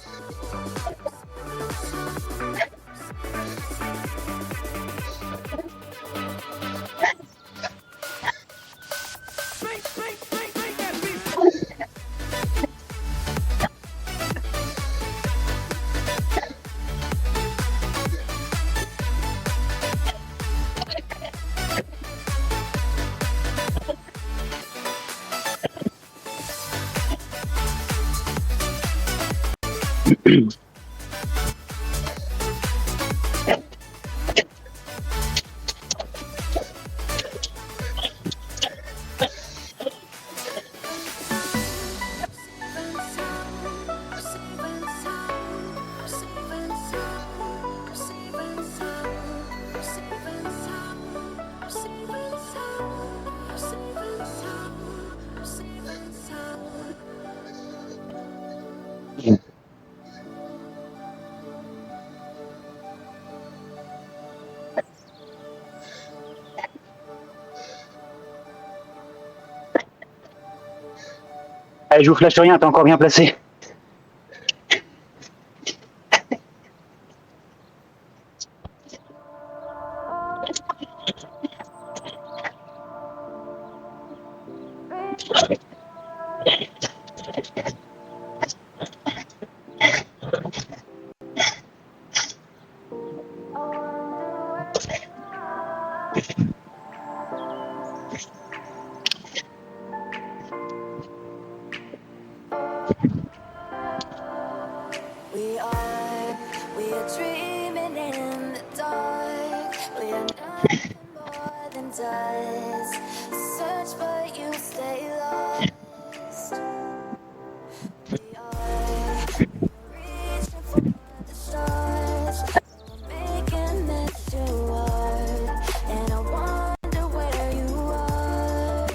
Allez, je vous flash rien, t'es encore bien placé. We are dreaming in the dark. We are nothing more than dust. Search but you stay lost. We are reaching for the stars. We're making this too hard, and I wonder where you are.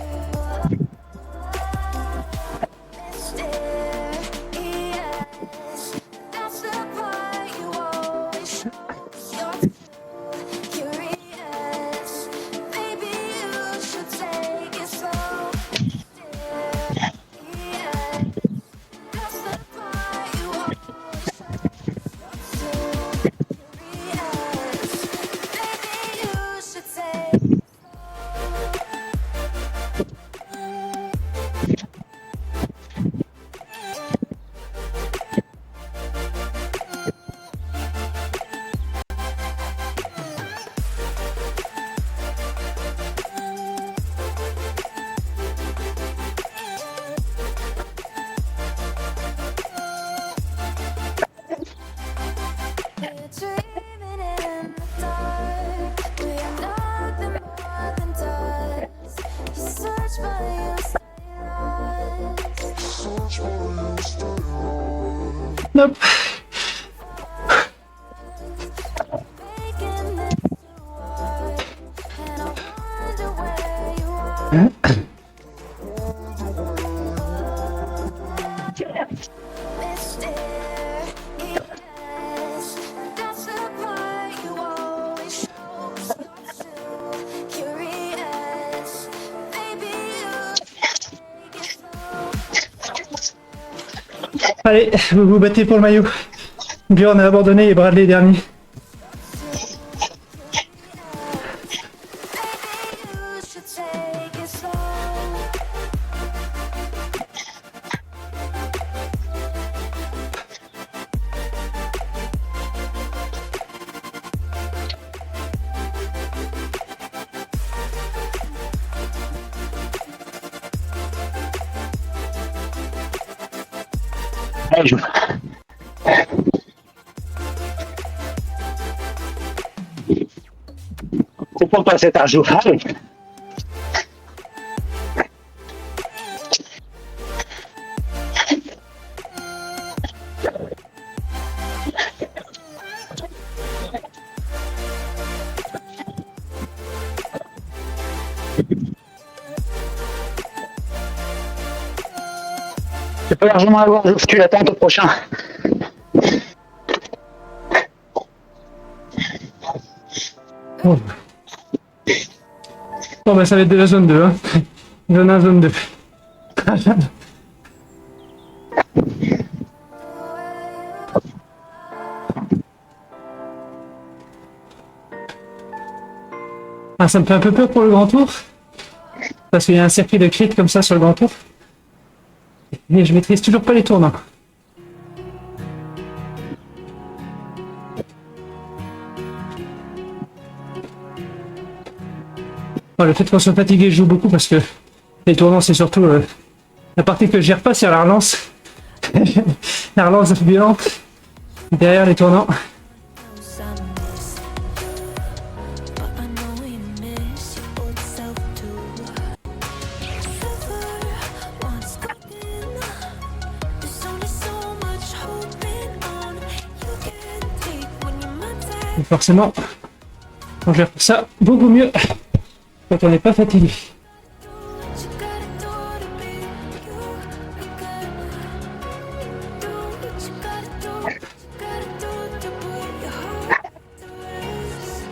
Mysterious, that's the part you always show. You're too curious. Maybe you should take it slow. Mysterious, that's the part you always show. You're too curious. Maybe you should take it We're dreaming in the dark. We are nothing more than dust. You search but you stay lost. Nope. Making this too hard, and I wonder where you are. Mysterious, that's the part you always show. Too curious, maybe you take it slow. Allez, vous vous battez pour le maillot. Bjorn a abandonné et Bradley est dernier. Maybe you should take it slow. Allez, je... Comprends pas cet argent. Allez. Tu peux largement avoir, tu l'attends au prochain. Bon. Bon bah ça va être de la zone 2, hein. Zone 1, zone 2. Ah, ça me fait un peu peur pour le grand tour. Parce qu'il y a un circuit de crit comme ça sur le grand tour. Et je maîtrise toujours pas les tournants. Bon, le fait qu'on soit fatigué joue beaucoup parce que les tournants c'est surtout la partie que je gère pas, c'est la relance. La relance violente. Derrière les tournants. knows I miss you, but I know you miss your old self too. Never once giving up. There's only so much holding on. You can take when you're my Et type. forcément, on gère ça beaucoup mieux quand on n'est pas fatigué. What you gotta do to be you. You gotta do what you gotta do. What you gotta do to put your heart to rest.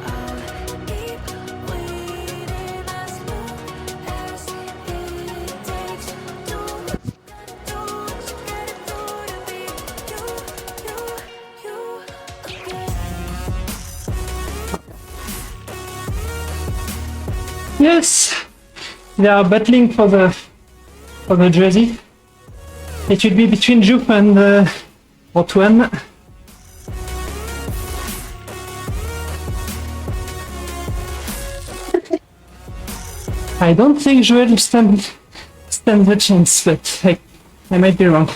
I'll keep waiting as long as it takes. Do what you gotta do to be you again. Yes, they are battling for the jersey. It should be between Jup and Antoine. I don't think Joel stands a chance, but I might be wrong.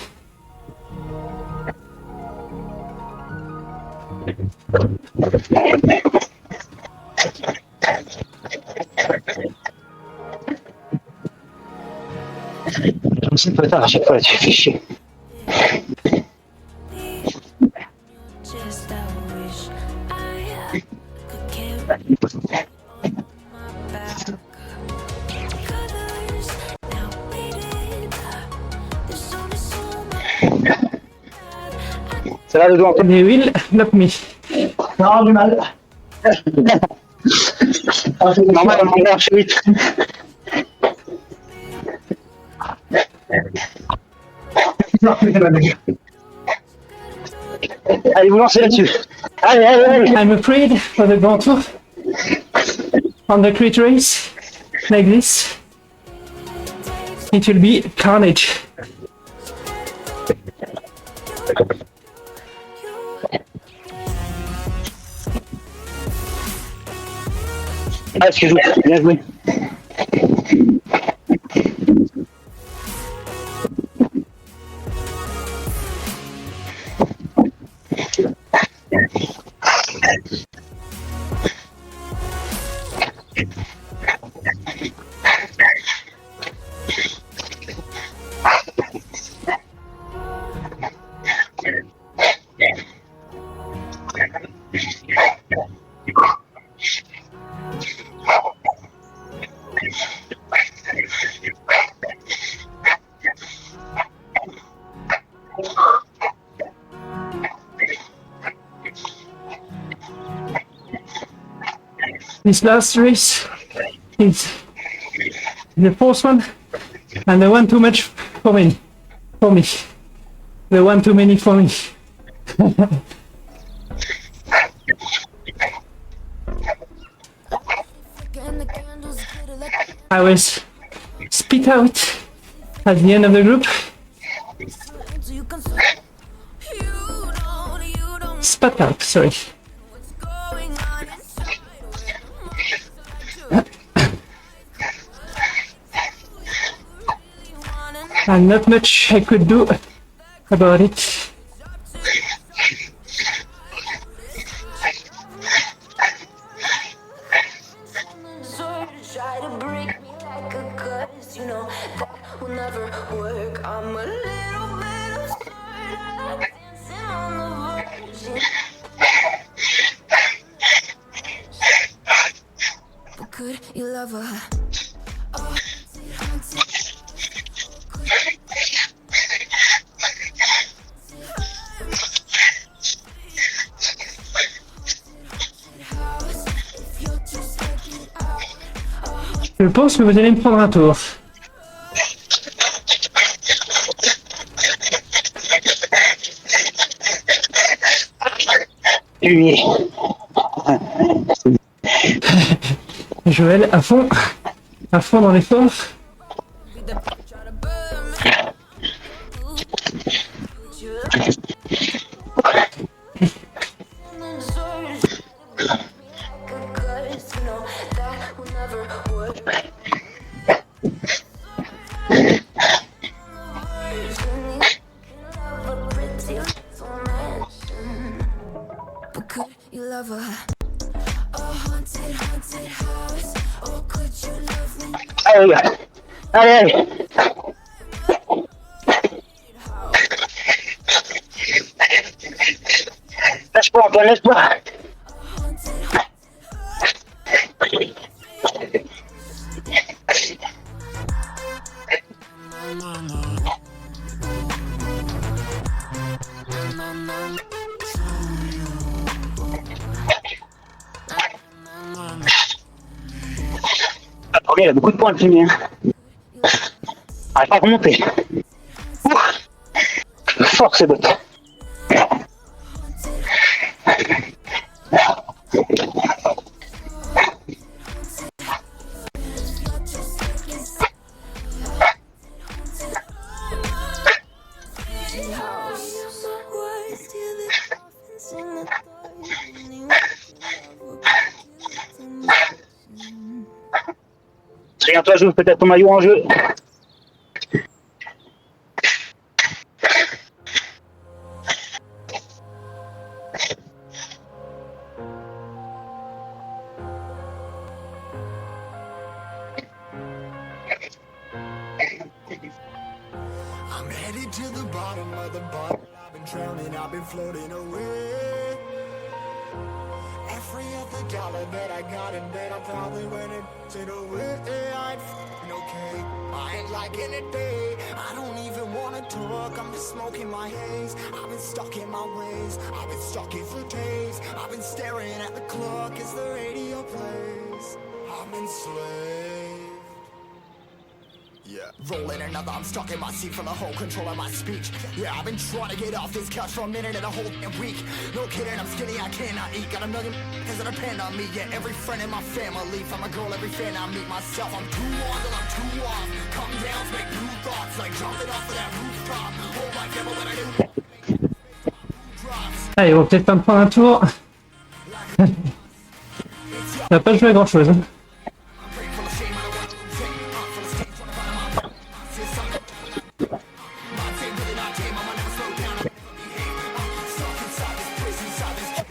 Je me suis peu tard à chaque fois là, tu fais chier. Just I wish I could carry my back. Colors now faded. There's only so much. Ça va le doigt. They will lock me. Non, du mal. Ah, c'est Normal, on marche vite. Allez, vous lancez là-dessus. Allez, allez, allez. I'm afraid for the Grand Tour on the crit race like this. It will be carnage. Ah, excuse-moi, bien joué. This last race is the fourth one, and the one too much for me. The one too many for me. And the candles glitter like I was spit out at the end of the group. so you can see. You don't Spat out, sorry. what's going on inside. And not much I could do about it. Try to break me like a curse, you know that will never work. I'm a little bit absurd, like dancing on the verge. But could you love her? Oh, haunted. If you're just looking out. Je pense que vous allez me prendre un tour. Humilié. Joël, à fond dans l'effort. lover. A haunted, haunted house. Oh, could you love me? Allez, les gars. Allez, allez. Lâche-moi, Antoine, lâche-moi. Haunted, Le premier, il a beaucoup de points, le premier. Arrête pas de remonter. Ouf. Fort, ces bottes. Souviens-toi, j'ouvre peut-être ton maillot en jeu. I'm headed to the bottom of the bottle. I've been drowning, I've been floating away. Every other dollar that I got in bed, I probably went and said away. I ain't f***ing okay. I ain't liking it, babe. I don't even wanna talk. I'm just smoking my haze. I've been stuck in my ways. I've been stuck here for days. I've been staring at the clock as the radio plays. I'm enslaved. Yeah. Rolling another, I'm stuck in my seat for the whole control of my speech. Yeah, I've been trying to get off this couch for a minute and a whole damn week. No kidding, I'm skinny, I cannot eat. Got a million that depend on me. Yeah, every friend in my family. From a girl, every fan I meet myself. I'm too on till I'm too off. Come down, make new thoughts. Like jumping off of that rooftop. Oh my god, but when I do drops. Allez, on va peut-être pas me prendre un tour. Ça va pas jouer à grand chose. Brain full of shame, I don't want to take me off from the stage. Trying to find my see something. My team really not tame, I'ma never slow down. I'll never behave. I'm stuck inside this prison, inside this cage.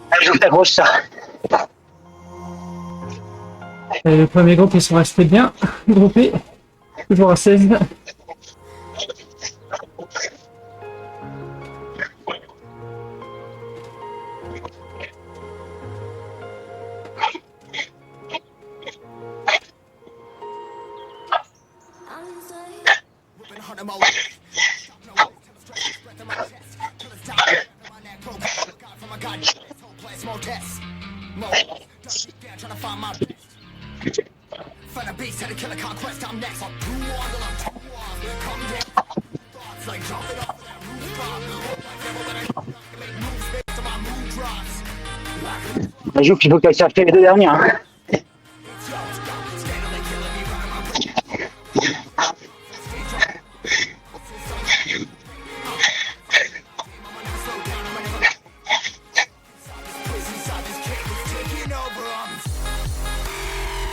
Allez, j'ouvre ta grosse, ça. Et le premier groupe, ils sont restés bien groupés. Toujours à 16. Been hunting my way. No, stretch breath in my chest. Till it's down my neck broke. God from a god. Whole place, more tests. More. Down trying to find my best. Find a beast, had to kill a conquest. I'm next. I'm too on till I'm too off. Come down. Thoughts like jumping off that rooftop. Oh my devil, when I make moves based on my mood drops. La joue qu'il faut qu'elle cherche les deux dernières. Hein. Steadily killing me, running my brain.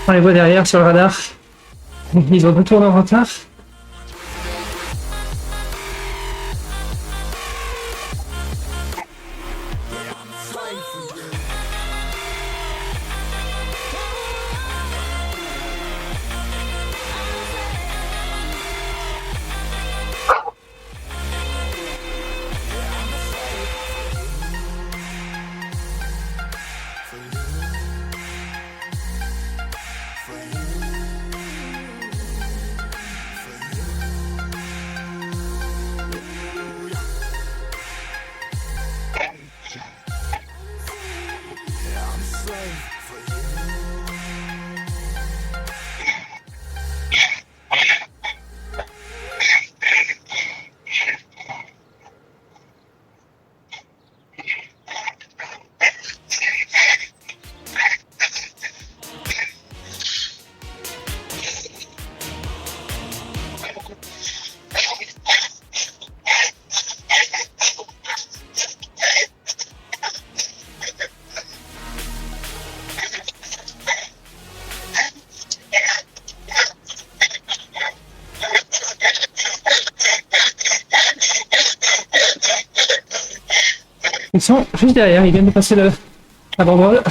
On les voit derrière sur le radar. Ils ont 2 tours en retard. Ils sont juste derrière, ils viennent de passer la banderole.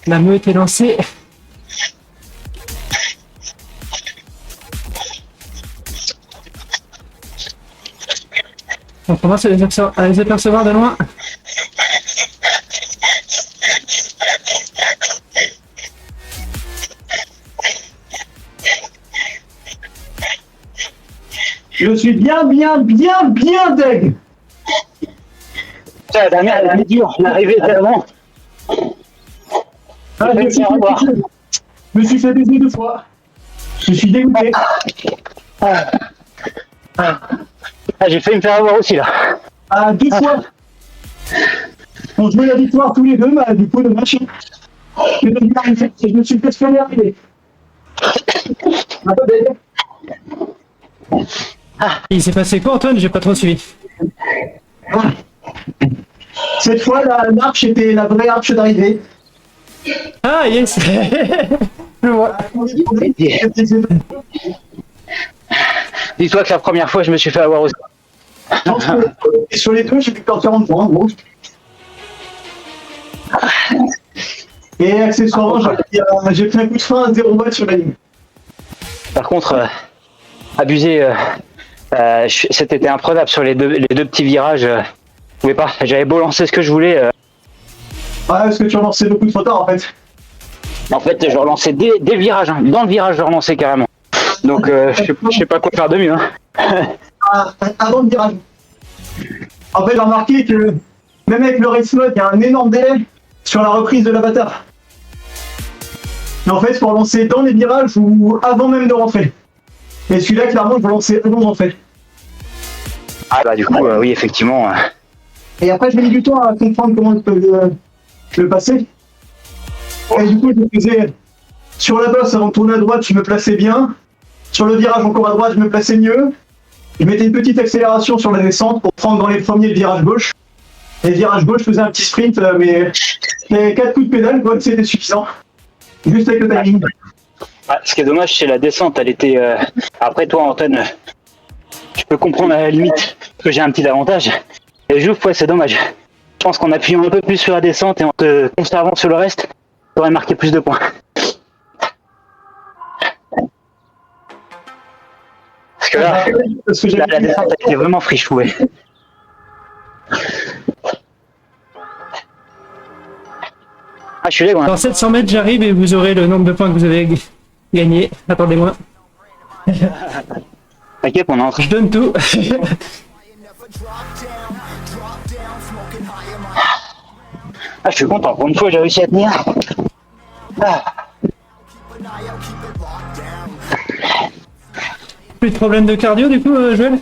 La meute est lancée. On commence à les apercevoir de loin. Je suis bien deg. La dernière, elle est dure. L'arrivée était avant. Ah, Je vais me faire avoir. je me suis fait baiser 2 fois. Je suis dégoûté. Ah, j'ai failli me faire avoir aussi là. Ah, 2 fois. On jouait la victoire tous les deux, bah, du coup, le match. Je me suis fait faire arriver. Un peu bête. Il s'est passé quoi, Antoine? J'ai pas trop suivi. Cette fois, la marche était la vraie arche d'arrivée. Ah, yes. Je vois. Dis-toi que la première fois, je me suis fait avoir aussi. Et sur les deux, j'ai pu perdre 40 points, en gros. Et accessoirement, j'ai fait un coup de frein à 0 watts sur la ligne. Par contre, abusé, c'était imprenable sur les deux petits virages. Je pouvais pas. J'avais beau lancer ce que je voulais. Ouais, parce que tu relançais beaucoup trop tard, en fait. En fait, je relançais dès le virage. Hein. Dans le virage, je relançais carrément. Donc, je sais pas quoi faire de mieux. Hein. Avant le virage. En fait, j'ai remarqué que même avec le race mode, il y a un énorme délai sur la reprise de l'avatar. Mais en fait, il faut relancer dans les virages ou avant même de rentrer. Et celui-là, clairement, je vais lancer avant de rentrer. Ah bah du coup, oui, effectivement. Et après, j'ai mis du temps à comprendre comment le passer. Et du coup, je faisais sur la bosse avant de tourner à droite, je me plaçais bien. Sur le virage encore à droite, je me plaçais mieux. Je mettais une petite accélération sur la descente pour prendre dans les premiers le virage gauche. Et le virage gauche, je faisais un petit sprint, mais 4 coups de pédale, quoi, c'était suffisant. Juste avec le timing. Ah, ce qui est dommage, c'est la descente. Elle était. Après toi, Antoine, je peux comprendre à la limite que j'ai un petit avantage. Et Jouf, ouais, c'est dommage. Je pense qu'en appuyant un peu plus sur la descente et en te conservant sur le reste, tu aurais marqué plus de points. Parce que là, la descente a été vraiment frichouée. Ah, je suis là, ouais. Dans 700 mètres, j'arrive et vous aurez le nombre de points que vous avez gagné. Attendez-moi. T'inquiète, on est en train. Je donne tout. Ah, je suis content. Pour une fois, j'ai réussi à tenir. Ah. Plus de problème de cardio du coup, Joël?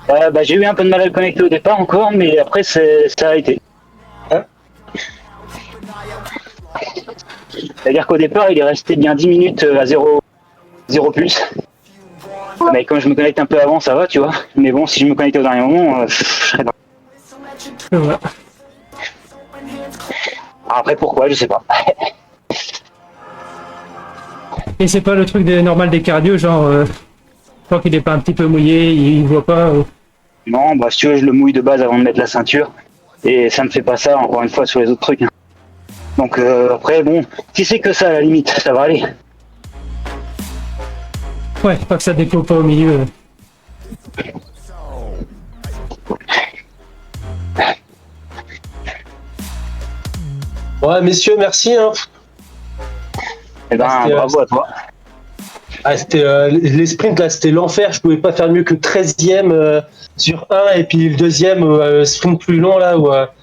Bah, j'ai eu un peu de mal à le connecter au départ encore, mais après, ça a été. C'est-à-dire qu'au départ, il est resté bien 10 minutes à 0 pulse. Mais comme je me connecte un peu avant, ça va, tu vois. Mais bon, si je me connectais au dernier moment, je serais dans... Voilà. Après, pourquoi, je sais pas. Et c'est pas le truc normal des cardio, genre tant qu'il est pas un petit peu mouillé, il voit pas. Non, bah si tu veux, je le mouille de base avant de mettre la ceinture. Et ça me fait pas ça, encore une fois, sur les autres trucs. Hein. Donc après, bon, si c'est que ça, à la limite, ça va aller. Ouais, pas que ça découpe pas au milieu. Ouais, messieurs, merci. Hein. Eh ben, C'était, bravo à toi. Ah, c'était les sprints là, c'était l'enfer. Je pouvais pas faire mieux que 13e sur 1 et puis le deuxième sprint plus long là où bah,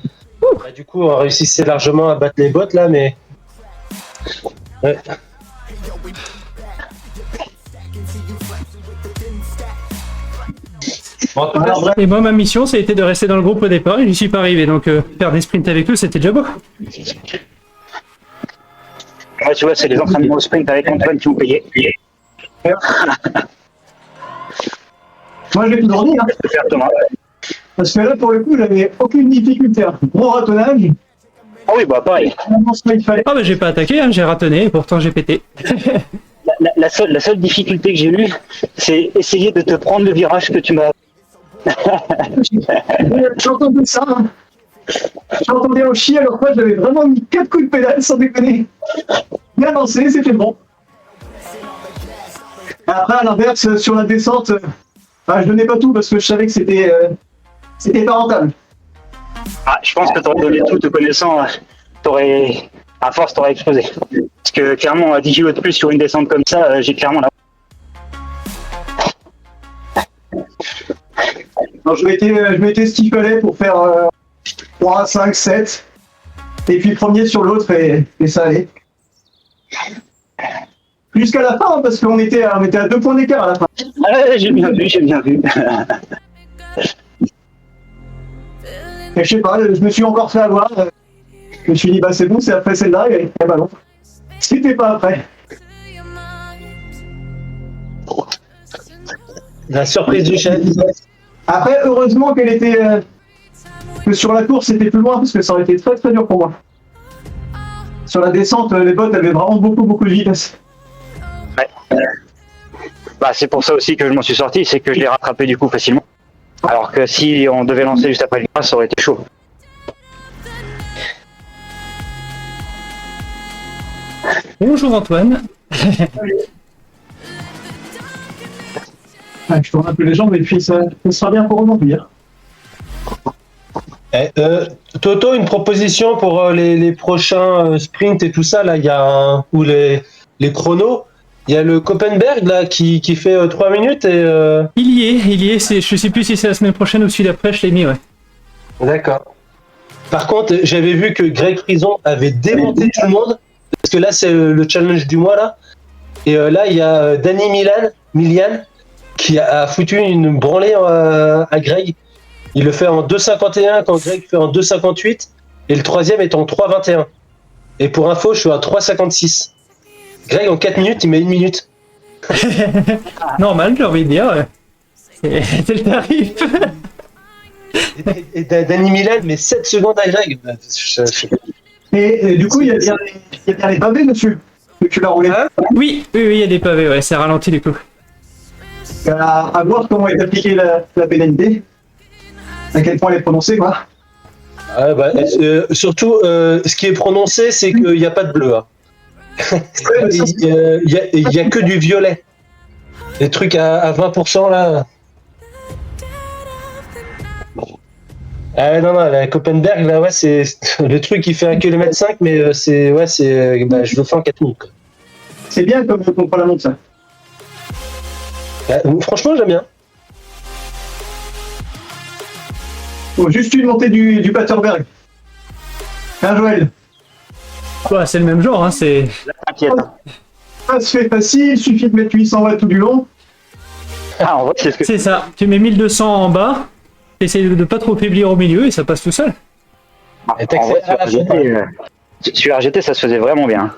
du coup on réussissait largement à battre les bots là, mais ouais. Bon, en tout cas, Et moi, ma mission, ça a été de rester dans le groupe au départ et j'y suis pas arrivé. Donc faire des sprints avec eux, c'était déjà beau. Ouais, tu vois, c'est les entraînements au sprint avec Antoine qui m'ont payé. Moi, je vais tout donner, hein. Je peux faire Thomas. Parce que là, pour le coup, j'avais aucune difficulté. Hein. Gros ratonnage. Ah oui, bah pareil. Vraiment ce qu'il fallait. Ah bah j'ai pas attaqué, hein, j'ai ratonné et pourtant j'ai pété. La seule difficulté que j'ai eue, c'est essayer de te prendre le virage que tu m'as. J'entendais ça. Hein. J'entendais en chier, alors moi, j'avais vraiment mis 4 coups de pédale, sans déconner. Bien lancé, c'était bon. Après, à l'inverse, sur la descente, je donnais pas tout parce que je savais que c'était pas rentable. Ah, je pense que t'aurais donné tout te connaissant, à force, t'aurais explosé. Parce que clairement, à 10 kg de plus sur une descente comme ça, j'ai clairement la. Alors, je mettais ce qu'il fallait pour faire 3, 5, 7. Et puis premier sur l'autre et ça allait. Jusqu'à la fin, hein, parce qu'on était à 2 points d'écart à la fin. Ah ouais, j'ai bien vu, j'ai bien vu. Et je sais pas, je me suis encore fait avoir. Je me suis dit, bah c'est bon, c'est après celle-là, et bah non. C'était pas après. La surprise du chef. Après, heureusement qu'elle était. Que sur la course, c'était plus loin, parce que ça aurait été très très dur pour moi. Sur la descente, les bottes avaient vraiment beaucoup de vitesse. Ouais. Bah, c'est pour ça aussi que je m'en suis sorti, c'est que je l'ai rattrapé du coup facilement. Alors que si on devait lancer juste après le virage, ça aurait été chaud. Bonjour Antoine. Je tourne un peu les jambes et puis ça sera bien pour aujourd'hui. Hein. Toto, une proposition pour les prochains sprints et tout ça, là, il y a ou les chronos. Il y a le Koppenberg là qui fait 3 minutes et. Il y est, je sais plus si c'est la semaine prochaine ou celui d'après, je l'ai mis, ouais. D'accord. Par contre, j'avais vu que Greg Frison avait démonté tout le monde, parce que là c'est le challenge du mois là. Et là il y a Danny Milian qui a foutu une branlée à Greg. Il le fait en 2,51 quand Greg fait en 2,58 et le troisième est en 3,21. Et pour info, je suis à 3,56. Greg en 4 minutes, il met 1 minute. Normal, j'ai envie de dire. Ouais. C'est le tarif. Et Danny Milian met 7 secondes à Greg. Et du coup, il y a bien les pavés dessus. Que tu l'as roulé. Hein Oui, il y a des pavés, ouais, c'est ralenti du coup. À voir comment est appliquée la pénalité. À quel point elle est prononcée, quoi. Ouais, bah, surtout, ce qui est prononcé, c'est qu'il n'y a pas de bleu. Hein. Il y a que du violet. Les trucs à 20% là. Ah non, la Koppenberg là, ouais, c'est le truc qui fait 1,5 km, mais je le fais en 4 minutes. Quoi. C'est bien comme contre la montre, ça. Franchement, j'aime bien. Bon, juste une montée du Paterberg. Hein, Joël? Ouais, c'est le même genre, hein, c'est. T'inquiète. Ça se fait facile, il suffit de mettre 800 watts tout du long. Ah, en vrai, c'est ce que. C'est ça, tu mets 1200 en bas, t'essayes de pas trop faiblir au milieu et ça passe tout seul. En vrai, sur RGT, ça se faisait vraiment bien.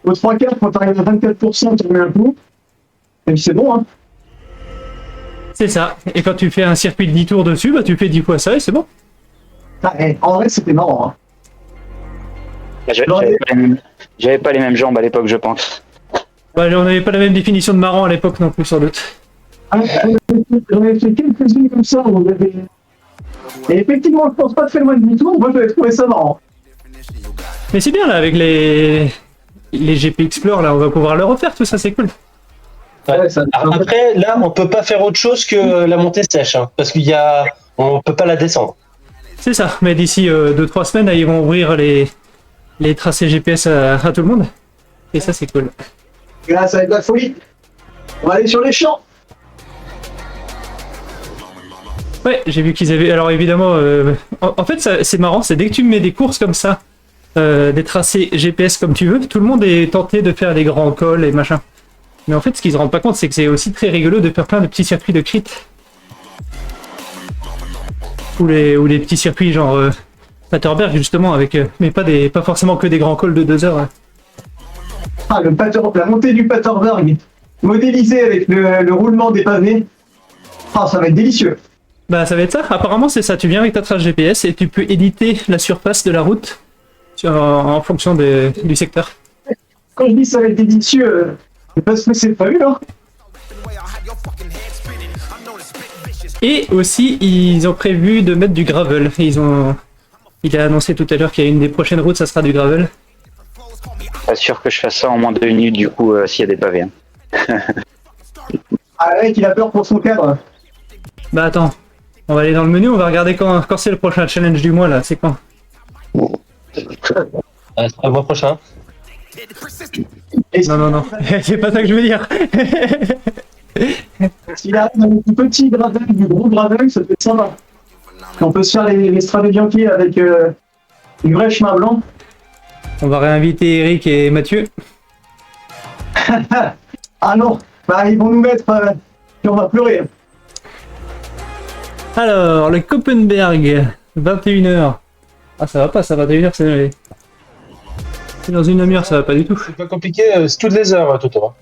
Au 3-4, quand t'arrives à 24%, tu remets un coup. Et puis c'est bon, hein. C'est ça, et quand tu fais un circuit de 10 tours dessus, bah tu fais 10 fois ça et c'est bon. En vrai, c'était marrant, hein. J'avais pas les mêmes jambes à l'époque, je pense. Bah, on n'avait pas la même définition de marrant à l'époque non plus, sans doute. J'en avais fait quelques-unes comme ça, où on avait... Et effectivement, je pense pas très loin de demi-tour, moi j'avais trouvé ça marrant. Mais c'est bien là, avec les GP Explore, là, on va pouvoir le refaire, tout ça, c'est cool. Ouais, ça... Après, là, on peut pas faire autre chose que la montée sèche, hein, parce on peut pas la descendre. C'est ça, mais d'ici 2-3 semaines, là, ils vont ouvrir les tracés GPS à tout le monde. Et ça, c'est cool. Et là, ça va être la folie. On va aller sur les champs. Ouais, j'ai vu qu'ils avaient... Alors évidemment, en fait, c'est marrant, c'est dès que tu mets des courses comme ça, des tracés GPS comme tu veux, tout le monde est tenté de faire des grands cols et machin. Mais en fait, ce qu'ils se rendent pas compte, c'est que c'est aussi très rigolo de faire plein de petits circuits de crit. Ou les petits circuits genre Paterberg justement, avec mais pas forcément que des grands cols de 2 heures. Hein. Ah, la montée du Paterberg, modélisée avec le roulement des pavés. Ah, ça va être délicieux. Bah ça va être ça, apparemment c'est ça, tu viens avec ta trace GPS et tu peux éditer la surface de la route en fonction du secteur. Quand je dis ça va être délicieux, c'est parce que c'est pas vu, hein. Et aussi ils ont prévu de mettre du gravel. Il a annoncé tout à l'heure qu'il y a une des prochaines routes, ça sera du gravel. Pas sûr que je fasse ça en moins de 2 minutes du coup s'il y a des pavés. Hein. Ah, le mec, il a peur pour son cadre. Bah attends, on va aller dans le menu, on va regarder quand c'est le prochain challenge du mois là, c'est quand? Le mois prochain. Et Non, c'est pas ça que je veux dire. s'il arrive avec du petit gravel, du gros gravel, ça peut être sympa. On peut se faire les stradés Bianchi avec du vrai chemin blanc. On va réinviter Eric et Mathieu. Ah non, bah ils vont nous mettre, et on va pleurer. Alors, le Koppenberg, 21h. Ah ça va pas, ça 21h c'est dans une demi-heure, ça va pas du tout. C'est pas compliqué, c'est toutes les heures, Toto.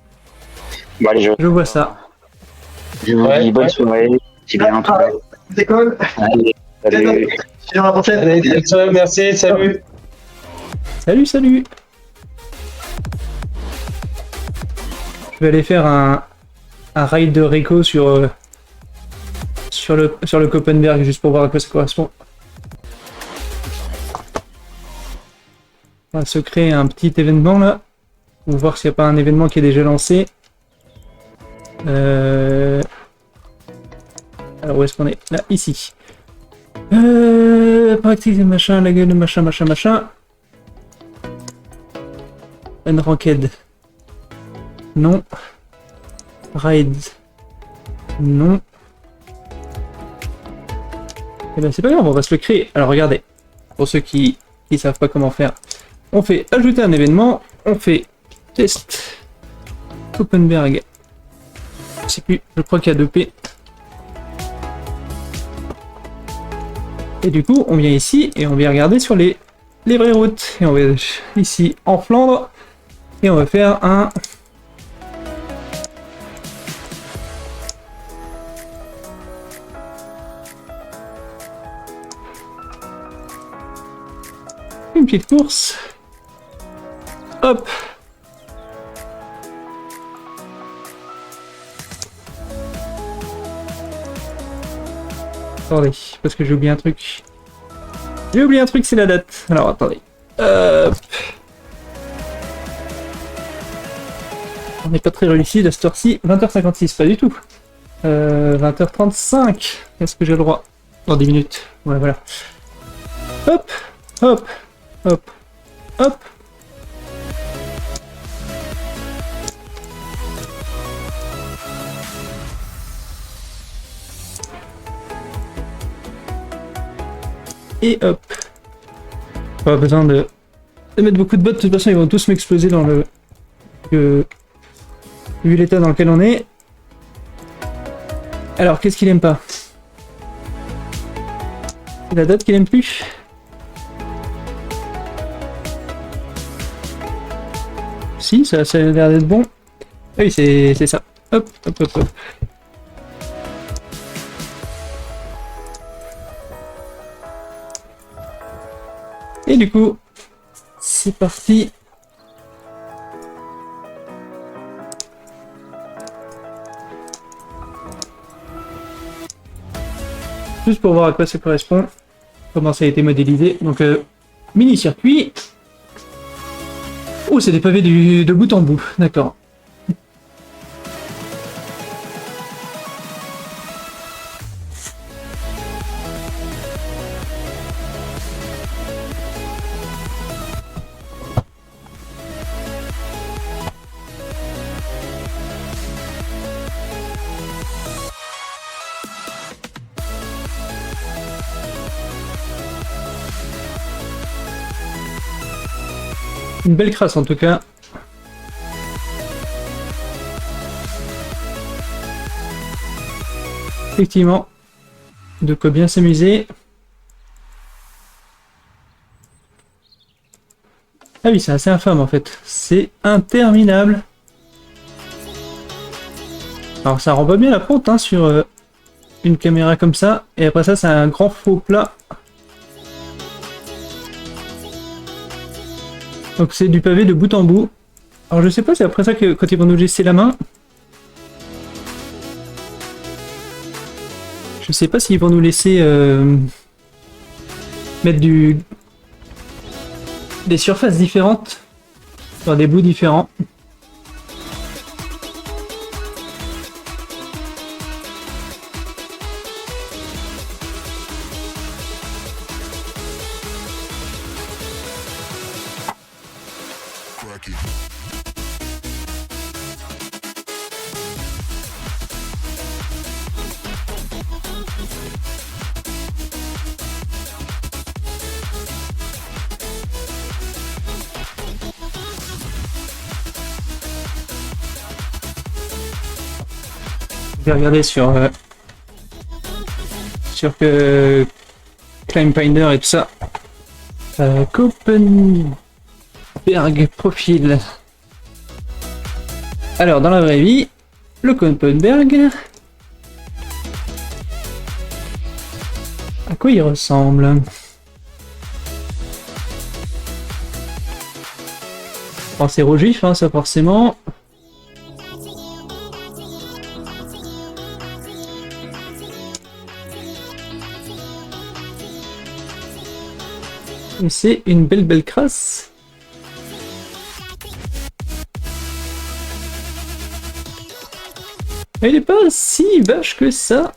Bon allez, Je vois ça. je vous dis bonne soirée. C'est bien en tout cas. D'école, Allez, salut. dans la prochaine. Allez, merci, salut. Salut. Je vais aller faire un raid de Rico sur le Koppenberg juste pour voir à quoi ça correspond. On va se créer un petit événement là. Pour voir s'il n'y a pas un événement qui est déjà lancé. Alors où est-ce qu'on est? Là, ici. Pratique machin, la gueule, machin. Unranked. Non. Raid. Non. Eh ben c'est pas grave, on va se le créer. Alors regardez, pour ceux qui savent pas comment faire, on fait ajouter un événement, on fait test Koppenberg. Je sais plus, je crois qu'il y a 2 P. Et du coup, on vient ici et on vient regarder sur les vraies routes. Et on va ici en Flandre et on va faire un une petite course. Hop. Attendez, parce que j'ai oublié un truc. C'est la date. Alors attendez. Hop. On n'est pas très réussi à cette heure-ci. 20h56, pas du tout. 20h35. Est-ce que j'ai le droit? Dans 10 minutes. Ouais, voilà. Hop. Et hop. Pas besoin de mettre beaucoup de bots, de toute façon ils vont tous m'exploser dans le... vu l'état dans lequel on est. Alors qu'est-ce qu'il aime pas? C'est la date qu'il aime plus? Si, ça a l'air d'être bon. Oui, c'est ça. Hop. Et du coup, c'est parti. Juste pour voir à quoi ça correspond, comment ça a été modélisé. Donc, mini-circuit. Oh, c'est des pavés de bout en bout, d'accord. Une belle crasse en tout cas. Effectivement, de quoi bien s'amuser. Ah oui, c'est assez infâme en fait. C'est interminable. Alors ça rend pas bien la pente hein, sur une caméra comme ça. Et après ça, c'est un grand faux plat. Donc c'est du pavé de bout en bout. Alors je sais pas, c'est après ça que quand ils vont nous laisser la main. Je sais pas s'ils vont nous laisser mettre des surfaces différentes sur des bouts différents. Je vais regarder sur que Climefinder et tout ça. Copenberg profil. Alors dans la vraie vie, le Copenberg. À quoi il ressemble? Bon, c'est rouge-vif, hein, ça forcément. C'est une belle crasse. Elle est pas si vache que ça.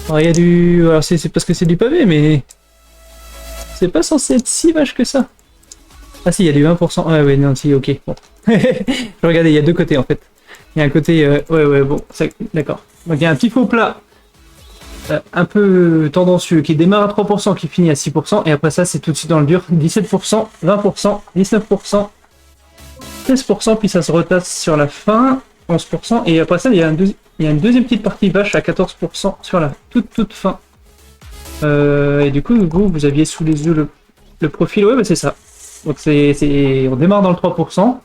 Alors il y a du... Alors c'est parce que c'est du pavé, mais... C'est pas censé être si vache que ça. Ah si, il y a du 1%. Ah ouais, non, si, ok. Bon. Regardez, il y a deux côtés en fait. Il y a un côté... ouais, bon, d'accord. Donc il y a un petit faux plat. Un peu tendancieux, qui démarre à 3%, qui finit à 6%, et après ça c'est tout de suite dans le dur, 17%, 20%, 19%, 16%, puis ça se retasse sur la fin, 11%, et après ça il y a une deuxième petite partie vache à 14% sur la toute fin. Et du coup, vous aviez sous les yeux le profil, ouais, bah c'est ça. Donc on démarre dans le 3%,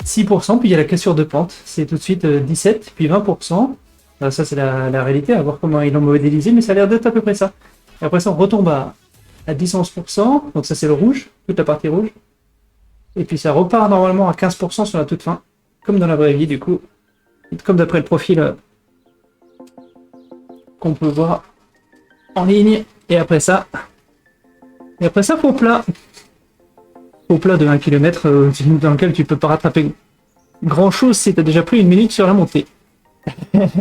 6%, puis il y a la cassure de pente, c'est tout de suite 17, puis 20%. Alors ça c'est la réalité, à voir comment ils l'ont modélisé, mais ça a l'air d'être à peu près ça. Et après ça on retombe à 10-11%, donc ça c'est le rouge, toute la partie rouge. Et puis ça repart normalement à 15% sur la toute fin, comme dans la vraie vie du coup, comme d'après le profil qu'on peut voir en ligne. Et après ça faux plat. Faux plat de 1 km dans lequel tu peux pas rattraper grand chose si t'as déjà pris 1 minute sur la montée. When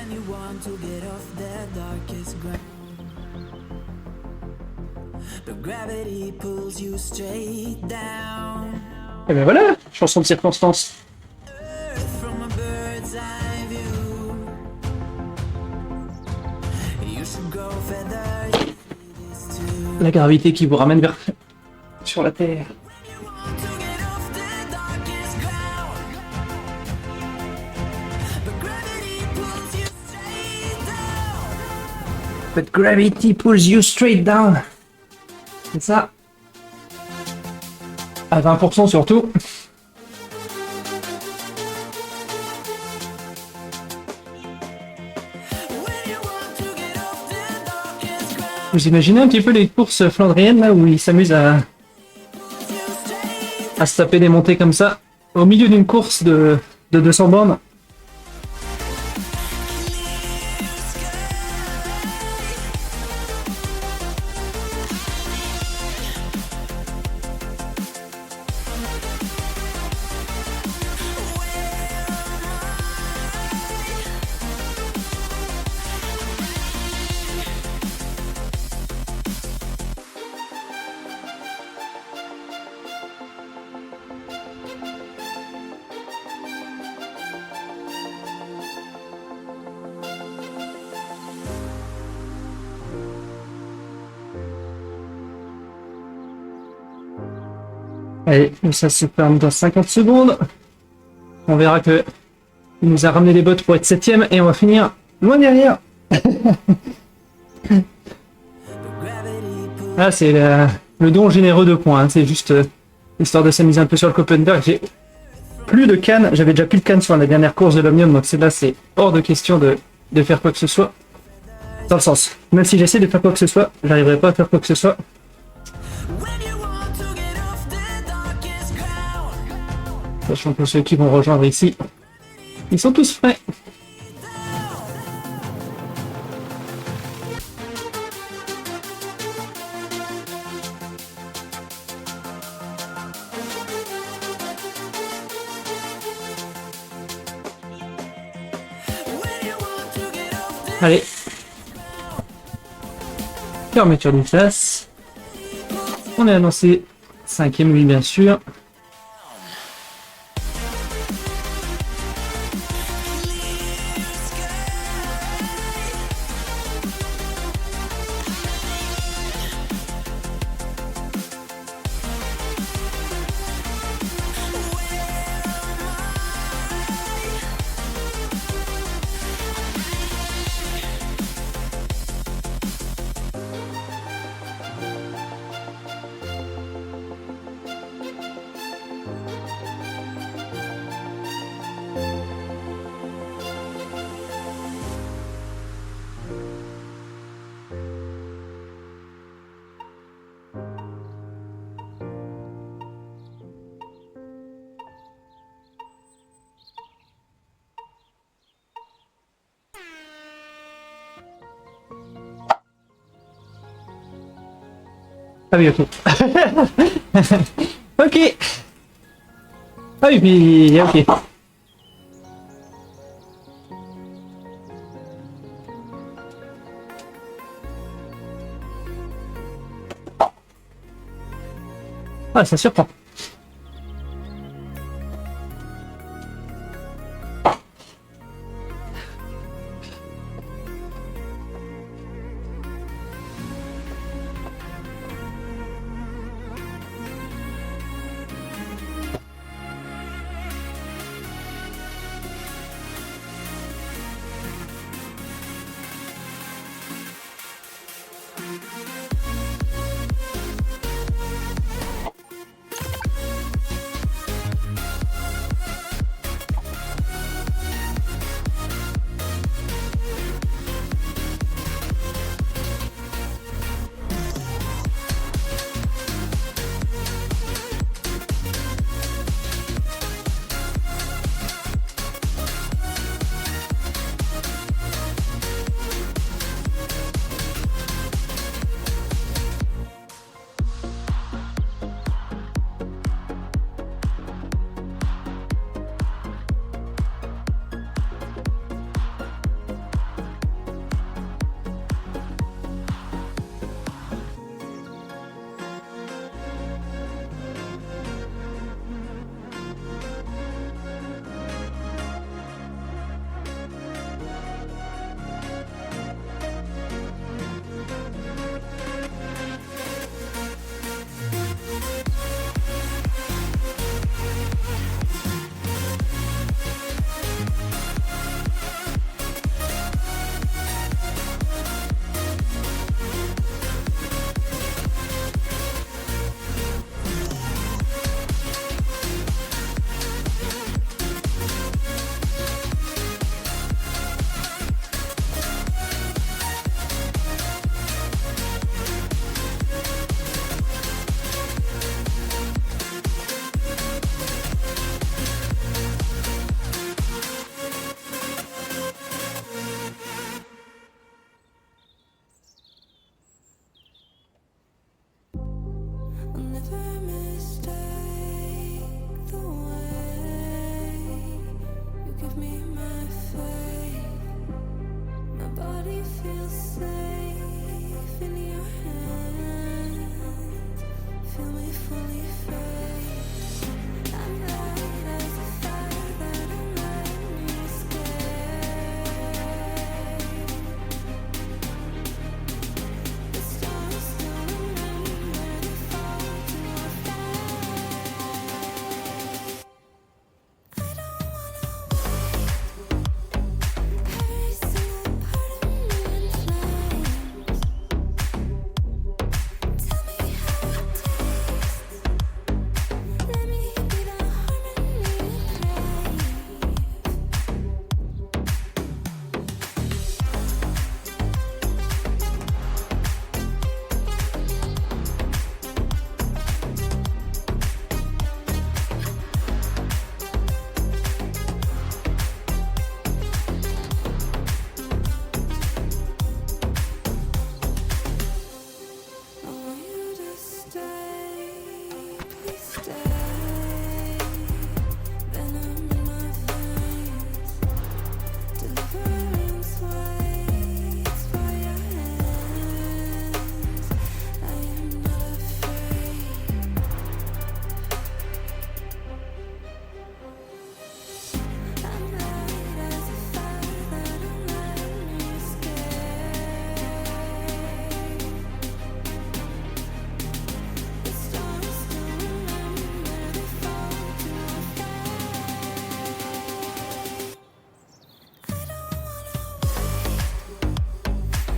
you want to get off the darkest ground, the gravity pulls you straight down. Et ben voilà, chanson de circonstance. Earth from a bird's eye view. You should grow feathers. This too. La gravité qui vous ramène sur la Terre. You want to get off the darkest ground. The gravity pulls you straight down. But gravity pulls you straight down. C'est ça. À 20% surtout. When you want to get off the darkest ground. Vous imaginez un petit peu les courses flandriennes là où ils s'amusent à se taper des montées comme ça au milieu d'une course de 200 bornes. Allez, ça se ferme dans 50 secondes. On verra que Il nous a ramené des bottes pour être 7ème et on va finir loin derrière. Ah, c'est le don généreux de points. Hein. C'est juste histoire de s'amuser un peu sur le Koppenberg. J'ai plus de cannes. J'avais déjà plus de cannes sur la dernière course de l'Omnium. Donc là, c'est hors de question de faire quoi que ce soit. Dans le sens, même si j'essaie de faire quoi que ce soit, j'arriverai pas à faire quoi que ce soit. Sachant que ceux qui vont rejoindre ici, ils sont tous frais. Allez. Fermeture d'une place. On est annoncé 5ème, lui, bien sûr. Ah oui, ok. Ok. Ah oui, puis ok. Ah, ça surprend.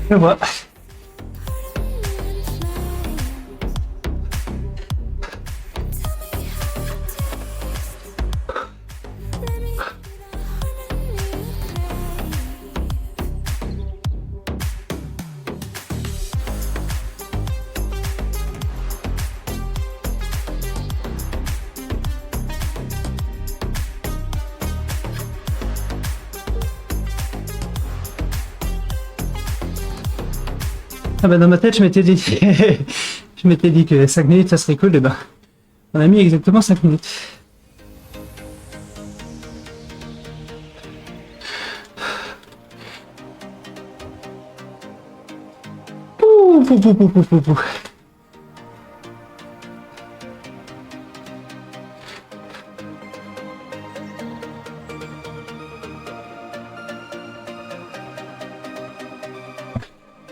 Je vois. Ah bah dans ma tête, je m'étais dit, je m'étais dit que 5 minutes, ça serait cool, et ben, on a mis exactement 5 minutes. Pouh, pouh, pouh, pouh, pouh, pouh, pouh.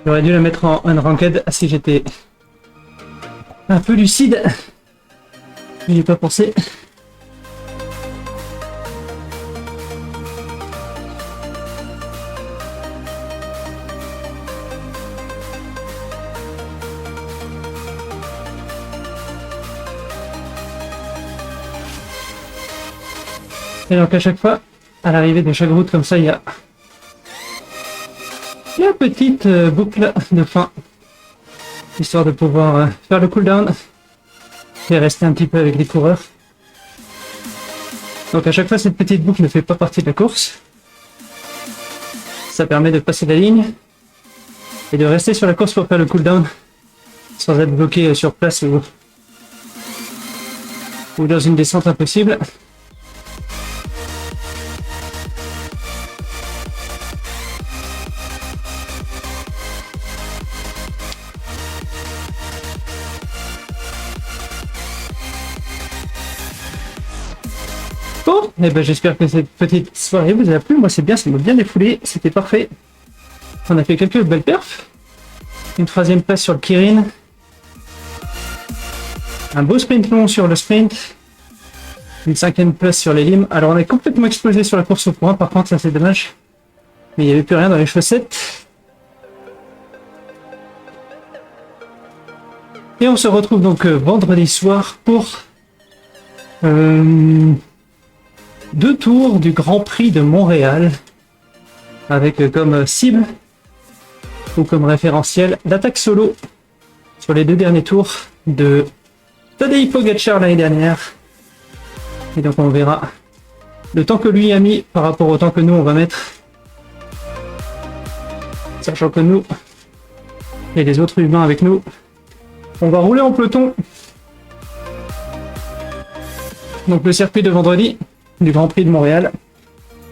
J'aurais dû la mettre en unranked si j'étais un peu lucide. J'y ai pas pensé. Et donc à chaque fois, à l'arrivée de chaque route comme ça, il y a une petite boucle de fin, histoire de pouvoir faire le cooldown et rester un petit peu avec les coureurs. Donc à chaque fois, cette petite boucle ne fait pas partie de la course. Ça permet de passer la ligne et de rester sur la course pour faire le cooldown sans être bloqué sur place ou dans une descente impossible. Bon, et ben j'espère que cette petite soirée vous a plu. Moi c'est bien, ça m'a bien défoulé, c'était parfait. On a fait quelques belles perfs. Une 3e place sur le Kirin. Un beau sprint long sur le sprint. Une 5e place sur les limes. Alors on est complètement explosé sur la course au point, par contre ça c'est dommage. Mais il n'y avait plus rien dans les chaussettes. Et on se retrouve donc vendredi soir pour 2 tours du Grand Prix de Montréal, avec comme cible ou comme référentiel l'attaque solo sur les 2 derniers tours de Tadej Pogačar l'année dernière. Et donc on verra le temps que lui a mis par rapport au temps que nous on va mettre, sachant que nous et les autres humains avec nous, on va rouler en peloton. Donc le circuit de vendredi du Grand Prix de Montréal,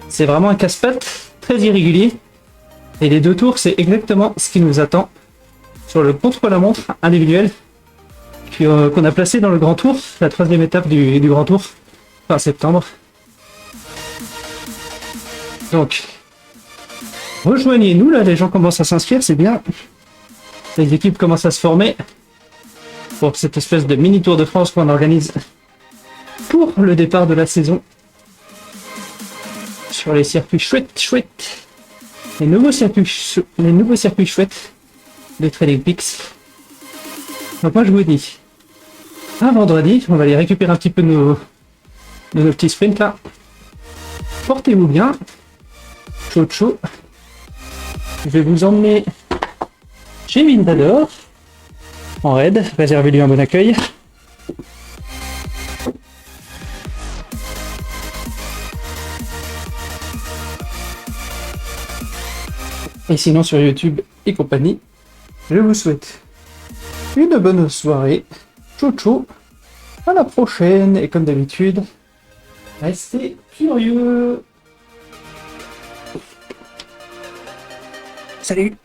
c'est vraiment un casse-pattes très irrégulier, et les 2 tours c'est exactement ce qui nous attend sur le contre-la-montre individuel qu'on a placé dans le Grand Tour, la 3e étape du Grand Tour fin septembre. Donc rejoignez-nous, là les gens commencent à s'inscrire, c'est bien, les équipes commencent à se former pour cette espèce de mini Tour de France qu'on organise pour le départ de la saison sur les circuits chouettes, les nouveaux circuits chouettes de Trading Peaks. Donc moi je vous dis à vendredi, on va aller récupérer un petit peu nos petits sprints là. Portez-vous bien, chaud. Je vais vous emmener chez Mindador en raid, réservez-lui un bon accueil. Et sinon sur YouTube et compagnie, je vous souhaite une bonne soirée. Ciao, à la prochaine, et comme d'habitude, restez curieux. Salut.